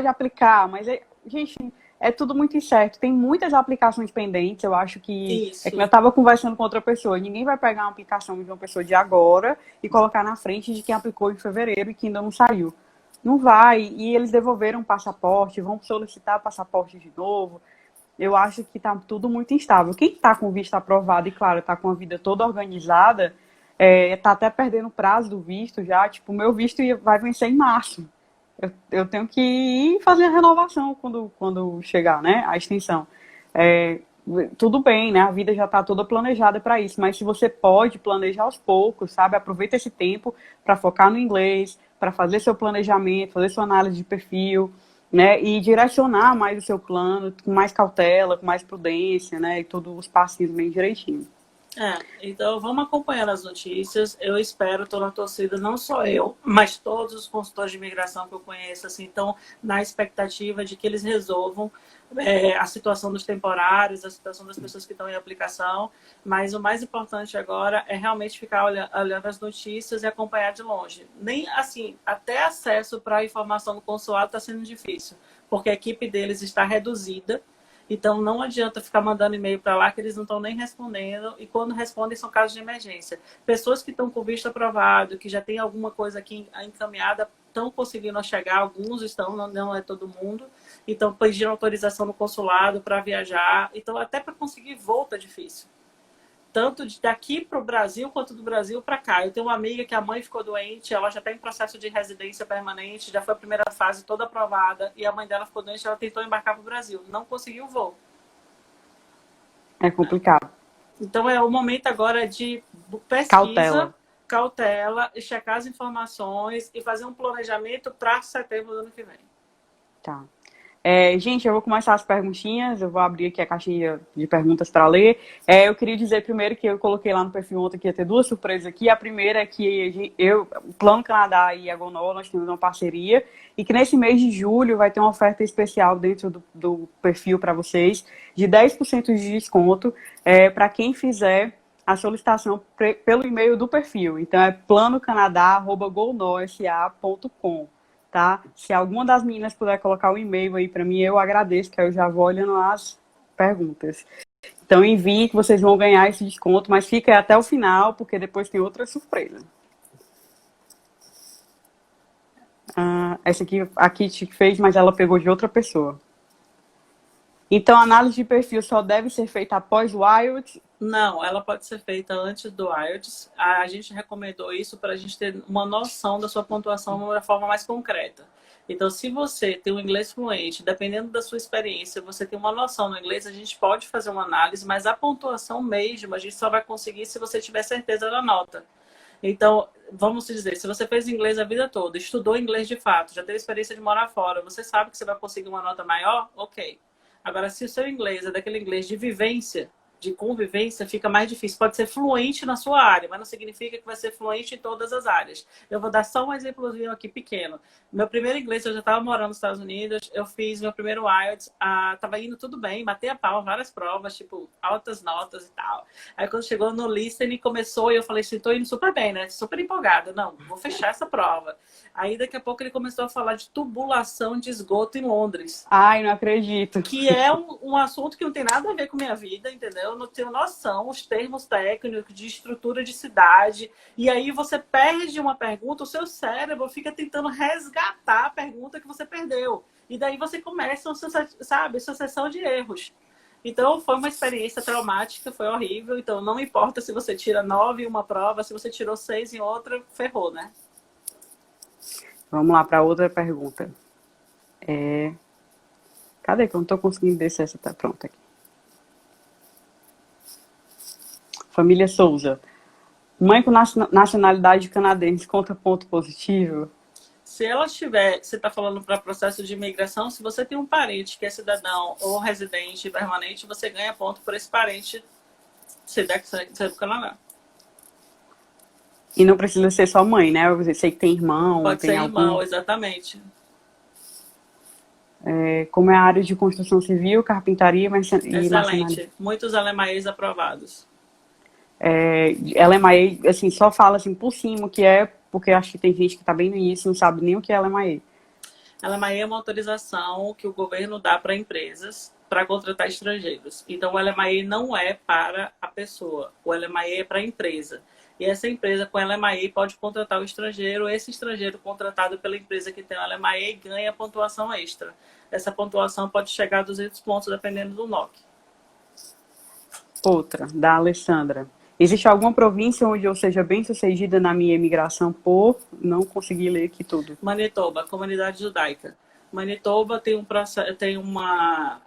aplicar, mas, gente... É tudo muito incerto. Tem muitas aplicações pendentes. Eu acho que... Isso. É que eu estava conversando com outra pessoa. Ninguém vai pegar uma aplicação de uma pessoa de agora e colocar na frente de quem aplicou em fevereiro e que ainda não saiu. Não vai. E eles devolveram o passaporte, vão solicitar passaporte de novo. Eu acho que está tudo muito instável. Quem está com visto aprovado e, claro, está com a vida toda organizada, está até perdendo o prazo do visto já. Tipo, o meu visto vai vencer em março. Eu tenho que ir fazer a renovação quando chegar, né, a extensão. Tudo bem, né, a vida já está toda planejada para isso, mas se você pode planejar aos poucos, sabe, aproveita esse tempo para focar no inglês, para fazer seu planejamento, fazer sua análise de perfil, né, e direcionar mais o seu plano com mais cautela, com mais prudência, né, e todos os passinhos bem direitinho. Então vamos acompanhando as notícias. Eu espero, estou na torcida, não só eu, mas todos os consultores de imigração que eu conheço, assim, estão na expectativa de que eles resolvam a situação dos temporários, a situação das pessoas que estão em aplicação. Mas o mais importante agora é realmente ficar olhando as notícias e acompanhar de longe. Nem assim, até acesso para a informação no consulado está sendo difícil, porque a equipe deles está reduzida. Então, não adianta ficar mandando e-mail para lá que eles não estão nem respondendo. E quando respondem, são casos de emergência. Pessoas que estão com visto aprovado, que já tem alguma coisa aqui encaminhada, estão conseguindo chegar. Alguns estão, não é todo mundo. Então, pediram autorização no consulado para viajar. Então, até para conseguir voo é difícil. Tanto daqui para o Brasil, quanto do Brasil para cá. Eu tenho uma amiga que a mãe ficou doente, ela já está em processo de residência permanente, já foi a primeira fase toda aprovada, e a mãe dela ficou doente, ela tentou embarcar para o Brasil. Não conseguiu o voo. É complicado. Então, é o momento agora de pesquisa, cautela, e checar as informações e fazer um planejamento para setembro do ano que vem. Tá. Gente, eu vou começar as perguntinhas, eu vou abrir aqui a caixinha de perguntas para ler. Eu queria dizer primeiro que eu coloquei lá no perfil ontem que ia ter 2 surpresas aqui. A primeira é que o Plano Canadá e a Gonol, nós temos uma parceria, e que nesse mês de julho vai ter uma oferta especial dentro do perfil para vocês, de 10% de desconto para quem fizer a solicitação pelo e-mail do perfil. Então é planocanadá@golnosa.com. Tá? Se alguma das meninas puder colocar o e-mail aí para mim, eu agradeço, que eu já vou olhando as perguntas. Então envie que vocês vão ganhar esse desconto, mas fica aí até o final, porque depois tem outra surpresa. Essa aqui a Kitty fez, mas ela pegou de outra pessoa. Então, a análise de perfil só deve ser feita após o IELTS? Não, ela pode ser feita antes do IELTS. A gente recomendou isso para a gente ter uma noção da sua pontuação de uma forma mais concreta. Então, se você tem um inglês fluente, dependendo da sua experiência, você tem uma noção no inglês, a gente pode fazer uma análise, mas a pontuação mesmo, a gente só vai conseguir se você tiver certeza da nota. Então, vamos dizer, se você fez inglês a vida toda, estudou inglês de fato, já teve experiência de morar fora, você sabe que você vai conseguir uma nota maior? Ok. Agora, se o seu inglês é daquele inglês de vivência, de convivência, fica mais difícil. Pode ser fluente na sua área, mas não significa que vai ser fluente em todas as áreas. Eu vou dar só um exemplozinho aqui pequeno. Meu primeiro inglês, eu já estava morando nos Estados Unidos, eu fiz meu primeiro IELTS, estava indo tudo bem, batei a palma, várias provas, tipo, altas notas e tal. Aí quando chegou no listening, começou e eu falei assim, tô indo super bem, né? Super empolgada. Não, vou fechar essa prova. Aí daqui a pouco ele começou a falar de tubulação de esgoto em Londres. Ai, não acredito. Que é um assunto que não tem nada a ver com minha vida, entendeu? Eu não tenho noção, os termos técnicos de estrutura de cidade. E aí você perde uma pergunta, o seu cérebro fica tentando resgatar a pergunta que você perdeu. E daí você começa, sabe, sucessão de erros. Então, foi uma experiência traumática, foi horrível. Então, não importa se você tira 9 em uma prova, se você tirou 6 em outra, ferrou, né? Vamos lá para outra pergunta. Cadê que eu não estou conseguindo descer essa? Tá pronta aqui. Família Souza. Mãe com nacionalidade canadense conta ponto positivo? Se ela tiver, você está falando para processo de imigração, se você tem um parente que é cidadão ou residente permanente, você ganha ponto por esse parente ser do Canadá. E não precisa ser só mãe, né? Eu sei que tem irmão, Pode tem ser algum. irmão, exatamente. Como é a área de construção civil, carpintaria e marcenaria. Excelente. Muitos alemães aprovados. LMAE, assim, só fala assim por cima o que é, porque acho que tem gente que está bem no início e não sabe nem o que é LMAE. LMAE é uma autorização que o governo dá para empresas para contratar estrangeiros. Então, o LMAE não é para a pessoa, o LMAE é para a empresa. E essa empresa com LMAE pode contratar o estrangeiro, esse estrangeiro contratado pela empresa que tem o LMAE ganha pontuação extra. Essa pontuação pode chegar a 200 pontos, dependendo do NOC. Outra, da Alessandra. Existe alguma província onde eu seja bem sucedida na minha imigração por não conseguir ler aqui tudo? Manitoba, comunidade judaica. Manitoba tem uma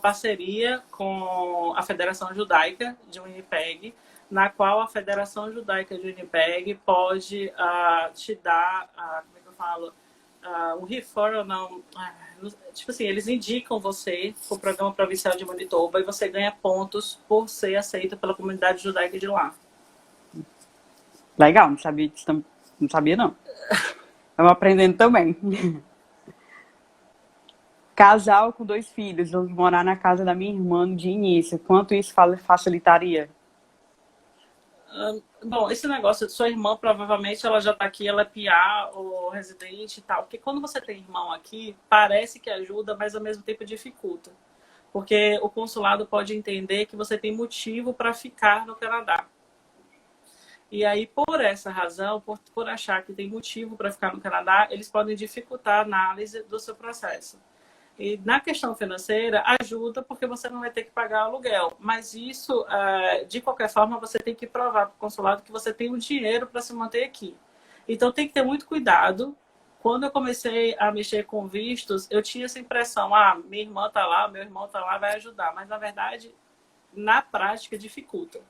parceria com a Federação Judaica de Winnipeg, na qual a Federação Judaica de Winnipeg pode te dar, como é que eu falo, um referral, não, tipo assim, eles indicam você para o programa provincial de Manitoba e você ganha pontos por ser aceito pela comunidade judaica de lá. Legal, não sabia disso, não sabia não. Estamos aprendendo também. Casal com 2 filhos, vamos morar na casa da minha irmã de início. Quanto isso facilitaria? Bom, esse negócio de sua irmã, provavelmente ela já está aqui, ela é PR ou residente e tal. Porque quando você tem irmão aqui, parece que ajuda, mas ao mesmo tempo dificulta. Porque o consulado pode entender que você tem motivo para ficar no Canadá. E aí, por essa razão, por achar que tem motivo para ficar no Canadá, eles podem dificultar a análise do seu processo. E na questão financeira, ajuda porque você não vai ter que pagar aluguel. Mas isso, de qualquer forma, você tem que provar para o consulado que você tem o dinheiro para se manter aqui. Então, tem que ter muito cuidado. Quando eu comecei a mexer com vistos, eu tinha essa impressão, minha irmã está lá, meu irmão está lá, vai ajudar. Mas, na verdade, na prática, dificulta.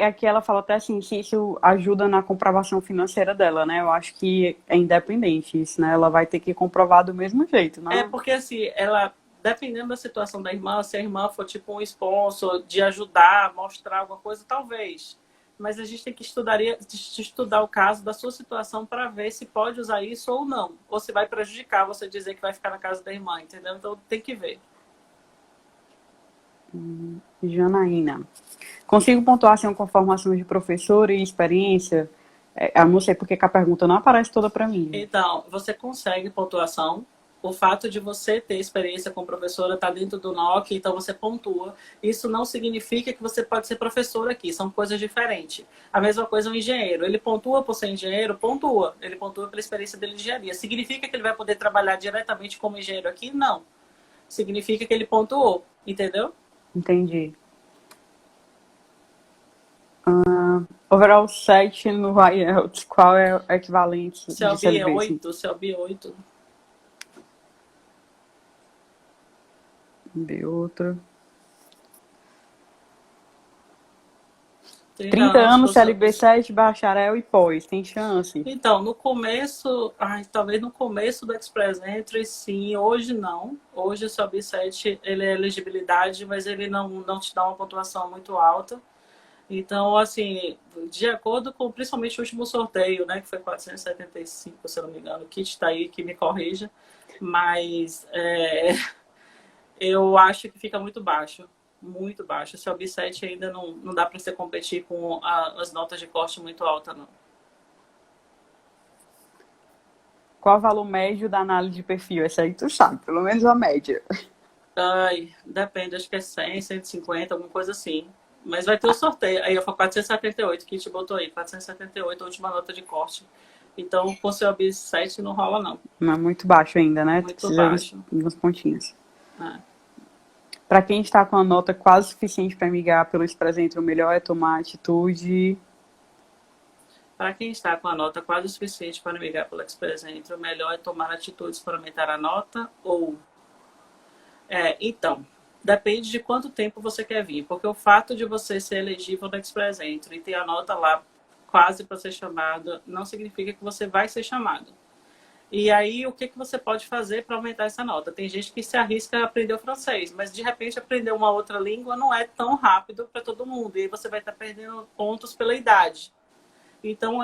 Aqui ela fala até assim, se isso ajuda na comprovação financeira dela, né? Eu acho que é independente isso, né? Ela vai ter que comprovar do mesmo jeito, né? Porque assim, ela, dependendo da situação da irmã, se a irmã for tipo um sponsor de ajudar, mostrar alguma coisa, talvez. Mas a gente tem que estudar o caso da sua situação para ver se pode usar isso ou não. Ou se vai prejudicar você dizer que vai ficar na casa da irmã, entendeu? Então tem que ver. Janaína. Consigo pontuação com formação de professor e experiência? Eu não sei porque que a pergunta não aparece toda para mim. Então, você consegue pontuação. O fato de você ter experiência com professora está dentro do NOC, então você pontua. Isso não significa que você pode ser professor aqui, são coisas diferentes. A mesma coisa um engenheiro. Ele pontua por ser engenheiro? Pontua. Ele pontua pela experiência dele de engenharia. Significa que ele vai poder trabalhar diretamente como engenheiro aqui? Não. Significa que ele pontuou, entendeu? Entendi. Overall 7 no IELTS, qual é o equivalente de CLB é CLB? 8, CLB 8. Ver outra. 30 anos, CLB 7, bacharel e pós. Tem chance? Então, no começo, talvez no começo do Express Entry, sim. Hoje não. Hoje o CLB 7, ele é elegibilidade, mas ele não te dá uma pontuação muito alta. Então, assim, de acordo com principalmente o último sorteio, né, que foi 475, se eu não me engano, o Kit está aí, que me corrija, mas eu acho que fica muito baixo, muito baixo. Se o B7 ainda não dá para você competir com as notas de corte muito altas, não. Qual o valor médio da análise de perfil? Essa aí tu sabe, pelo menos a média. Depende, acho que é 100, 150, alguma coisa assim. Mas vai ter o sorteio. Aí eu falo 478, que te botou aí. 478, a última nota de corte. Então, com o seu AB7 não rola, não. Mas muito baixo ainda, né? Muito baixo. Uns pontinhos. Para quem está com a nota quase suficiente para migrar pelo Express Entry, o melhor é tomar atitude. Para quem está com a nota quase o suficiente para migrar pelo Express Entry, o melhor é tomar atitudes para aumentar a nota ou... então, depende de quanto tempo você quer vir, porque o fato de você ser elegível no Express Entry e ter a nota lá quase para ser chamado, não significa que você vai ser chamado. E aí, o que você pode fazer para aumentar essa nota? Tem gente que se arrisca a aprender o francês, mas de repente aprender uma outra língua não é tão rápido para todo mundo, e aí você vai estar perdendo pontos pela idade. Então,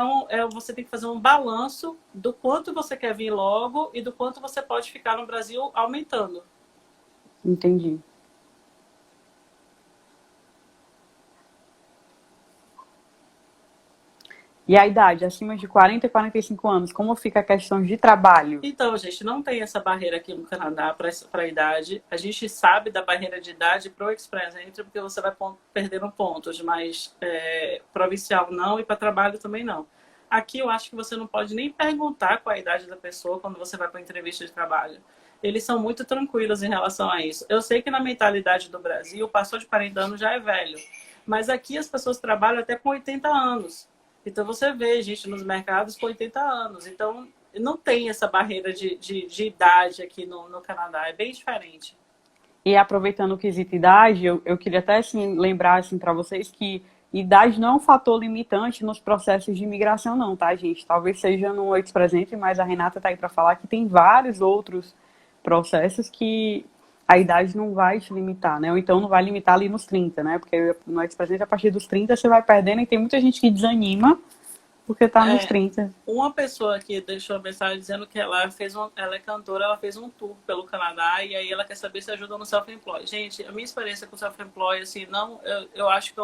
você tem que fazer um balanço do quanto você quer vir logo e do quanto você pode ficar no Brasil aumentando. Entendi. E a idade, acima de 40 e 45 anos, como fica a questão de trabalho? Então, gente, não tem essa barreira aqui no Canadá para a idade. A gente sabe da barreira de idade para o Express Entry, porque você vai perdendo pontos, mas provincial não e para trabalho também não. Aqui eu acho que você não pode nem perguntar qual é a idade da pessoa quando você vai para a entrevista de trabalho. Eles são muito tranquilos em relação a isso. Eu sei que na mentalidade do Brasil, passou de 40 anos já é velho. Mas aqui as pessoas trabalham até com 80 anos. Então você vê gente nos mercados com 80 anos. Então não tem essa barreira de idade aqui no Canadá. É bem diferente. E aproveitando o quesito idade, eu queria até assim, lembrar assim, para vocês que idade não é um fator limitante nos processos de imigração não, tá, gente? Talvez seja no Express Entry, mas a Renata tá aí para falar que tem vários outros processos que a idade não vai te limitar, né? Ou então não vai limitar ali nos 30, né? Porque no Express Entry, a partir dos 30 você vai perdendo e tem muita gente que desanima porque tá nos 30. Uma pessoa aqui deixou uma mensagem dizendo que ela é cantora, ela fez um tour pelo Canadá e aí ela quer saber se ajuda no self-employ. Gente, a minha experiência com self-employ, assim, não, eu acho que é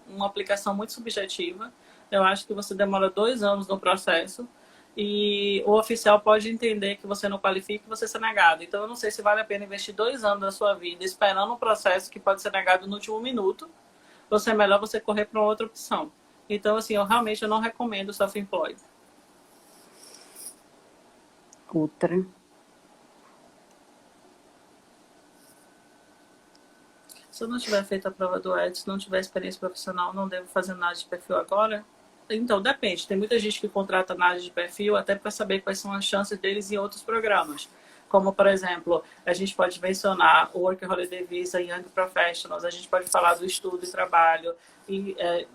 uma aplicação muito subjetiva. Eu acho que você demora 2 anos no processo e o oficial pode entender que você não qualifica e você ser negado. Então, eu não sei se vale a pena investir 2 anos da sua vida esperando um processo que pode ser negado no último minuto, ou se é melhor você correr para uma outra opção. Então, assim, eu realmente não recomendo o self-employed. Outra. Se eu não tiver feito a prova do EDS, não tiver experiência profissional, não devo fazer análise de perfil agora? Então, depende. Tem muita gente que contrata análise de perfil até para saber quais são as chances deles em outros programas. Como, por exemplo, a gente pode mencionar o Work Holiday Visa e Young Professionals, a gente pode falar do estudo e trabalho,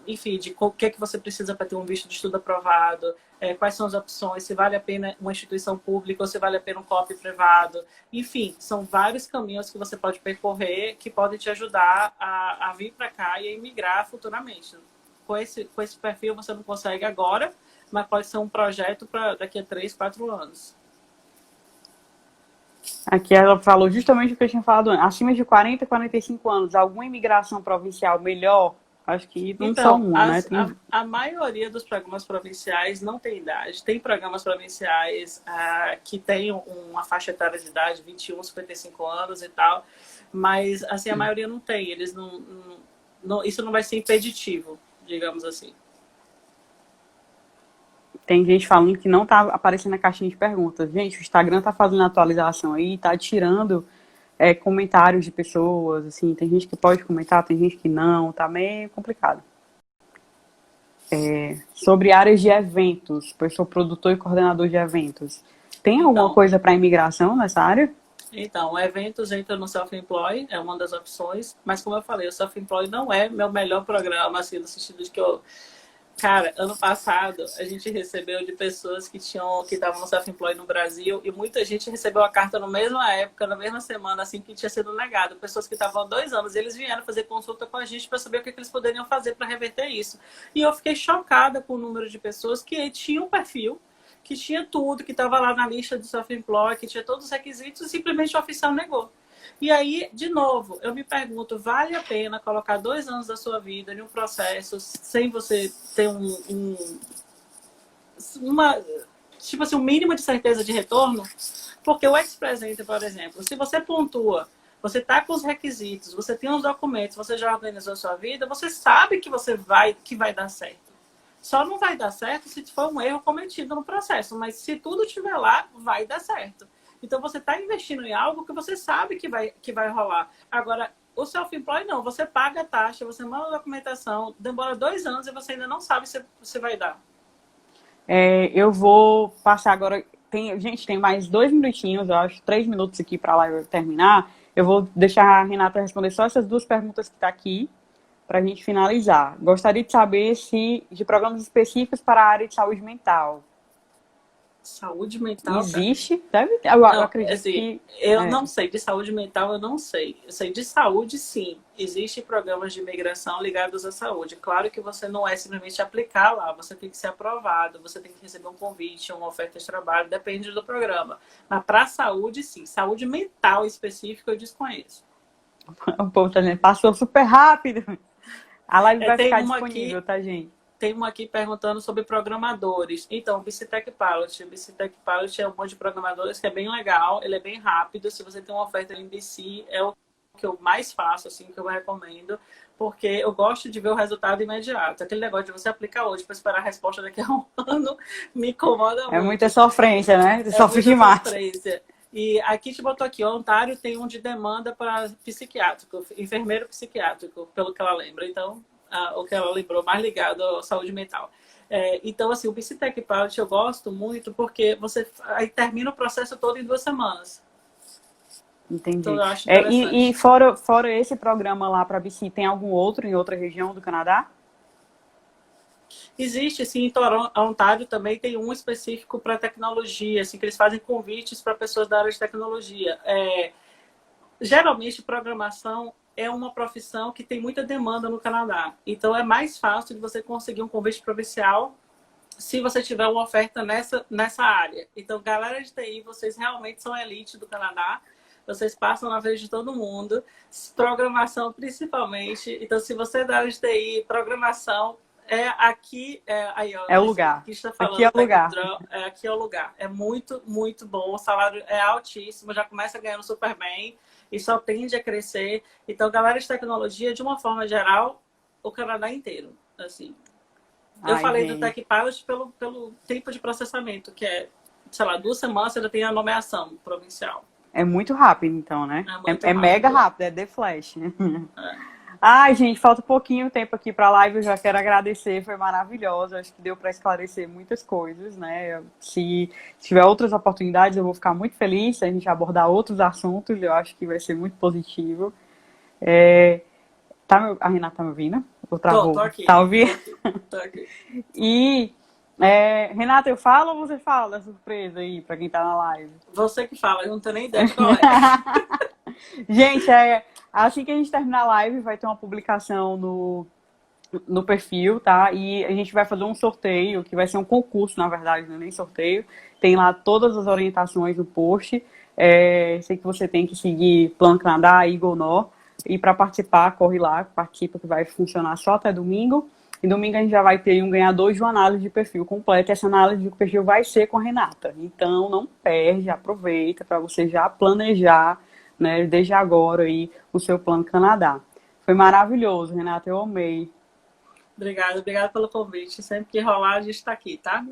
enfim, de o que você precisa para ter um visto de estudo aprovado, quais são as opções, se vale a pena uma instituição pública ou se vale a pena um COP privado. Enfim, são vários caminhos que você pode percorrer que podem te ajudar a vir para cá e a imigrar futuramente. Com esse perfil você não consegue agora, mas pode ser um projeto para daqui a 3, 4 anos. Aqui ela falou justamente o que eu tinha falado antes. Acima de 40 e 45 anos, alguma imigração provincial melhor? Acho que não então, só uma, né? A maioria dos programas provinciais não tem idade. Tem programas provinciais que têm uma faixa etária de idade, 21, 55 anos e tal, mas assim, a maioria não tem. Eles isso não vai ser impeditivo, digamos assim. Tem gente falando que não tá aparecendo na caixinha de perguntas. Gente, o Instagram tá fazendo atualização aí, tá tirando comentários de pessoas, assim, tem gente que pode comentar, tem gente que não, tá meio complicado. Sobre áreas de eventos, eu sou produtor e coordenador de eventos. Tem alguma coisa para imigração nessa área? Então, eventos entra no Self-Employ, é uma das opções, mas como eu falei, o Self-Employ não é meu melhor programa, assim, no sentido de que Cara, ano passado a gente recebeu de pessoas que estavam no self-employed no Brasil e muita gente recebeu a carta na mesma época, na mesma semana, assim que tinha sido negado. Pessoas que estavam há 2 anos, eles vieram fazer consulta com a gente para saber o que eles poderiam fazer para reverter isso. E eu fiquei chocada com o número de pessoas que tinham um perfil, que tinha tudo, que estava lá na lista do self-employed, que tinha todos os requisitos e simplesmente o oficial negou. E aí, de novo, eu me pergunto, vale a pena colocar 2 anos da sua vida em um processo sem você ter tipo assim, um mínimo de certeza de retorno? Porque o Express Entry, por exemplo, se você pontua, você está com os requisitos, você tem os documentos, você já organizou a sua vida, você sabe que que vai dar certo. Só não vai dar certo se for um erro cometido no processo, mas se tudo estiver lá, vai dar certo. Então, você está investindo em algo que você sabe que vai rolar. Agora, o self-employed não. Você paga a taxa, você manda a documentação, demora 2 anos e você ainda não sabe se vai dar. Eu vou passar agora. Gente, tem mais 2 minutinhos, eu acho, 3 minutos aqui para a live terminar. Eu vou deixar a Renata responder só essas 2 perguntas que está aqui, para a gente finalizar. Gostaria de saber se de programas específicos para a área de saúde mental. Saúde mental, existe? Deve ter. Eu não, acredito assim, que... Eu não sei. De saúde mental, eu não sei. Eu sei de saúde, sim. Existem programas de imigração ligados à saúde. Claro que você não é simplesmente aplicar lá. Você tem que ser aprovado, você tem que receber um convite, uma oferta de trabalho, depende do programa. Mas para a saúde, sim. Saúde mental específica, eu desconheço. O povo tá dizendo, passou super rápido. A live vai ficar disponível, aqui, tá, gente? Tem uma aqui perguntando sobre programadores. Então, o BCTech Pilot. O BCTech Pilot é um monte de programadores que é bem legal, ele é bem rápido. Se você tem uma oferta em BC, é o que eu mais faço, assim, que eu recomendo, porque eu gosto de ver o resultado imediato. Aquele negócio de você aplicar hoje para esperar a resposta daqui a um ano me incomoda muito. É muita sofrência, né? Você sofre demais. Sofrência. E aqui te botou aqui, o Ontário tem um de demanda para psiquiátrico, enfermeiro psiquiátrico, pelo que ela lembra. Então, o que ela lembrou, mais ligado à saúde mental. Então, assim, o BCTech Pilot eu gosto muito porque você aí termina o processo todo em 2 semanas. Entendi. Então, eu acho interessante. E fora esse programa lá para BC, tem algum outro em outra região do Canadá? Existe, sim, em Toronto, Ontário também tem um específico para tecnologia, assim, que eles fazem convites para pessoas da área de tecnologia. Geralmente, programação é uma profissão que tem muita demanda no Canadá. Então, é mais fácil de você conseguir um convite provincial se você tiver uma oferta nessa área. Então, galera de TI, vocês realmente são a elite do Canadá. Vocês passam na vez de todo mundo. Programação, principalmente. Então, se você é da área de TI, programação... aí, ó, é o lugar. Aqui é o lugar. Aqui é o lugar. É muito, muito bom. O salário é altíssimo, já começa ganhando super bem e só tende a crescer. Então, galera de tecnologia, de uma forma geral, o Canadá inteiro. Assim. Eu falei do Tech Pilot pelo tempo de processamento, que é, sei lá, 2 semanas você já tem a nomeação provincial. É muito rápido, então, né? É mega rápido, é The Flash. Ai, gente, falta pouquinho tempo aqui para a live, eu já quero agradecer, foi maravilhosa, acho que deu para esclarecer muitas coisas, né? Se tiver outras oportunidades, eu vou ficar muito feliz se a gente abordar outros assuntos, eu acho que vai ser muito positivo. A Renata tá me ouvindo? Tô aqui. Tá ouvindo? Tô aqui. E, Renata, eu falo ou você fala da surpresa aí, para quem tá na live? Você que fala, eu não tenho nem ideia de qual é. Gente, assim que a gente terminar a live, vai ter uma publicação no perfil, tá? E a gente vai fazer um sorteio, que vai ser um concurso, na verdade, não é nem sorteio. Tem lá todas as orientações no post. Sei que você tem que seguir Plano Canadá, Eagle Nor. E para participar, corre lá, participa, que vai funcionar só até domingo. E domingo a gente já vai ter um ganhador de uma análise de perfil completa. Essa análise de perfil vai ser com a Renata. Então, não perde, aproveita para você já planejar, né, desde agora aí, o seu Plano Canadá. Foi maravilhoso, Renata, eu amei. Obrigada pelo convite. Sempre que rolar, a gente está aqui, tá?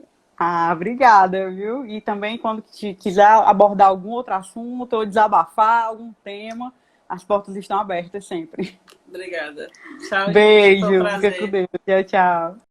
Obrigada, viu? E também, quando quiser abordar algum outro assunto ou desabafar algum tema, as portas estão abertas sempre. Obrigada. Tchau, beijo, gente. Foi um prazer. Fica com Deus. Tchau, tchau.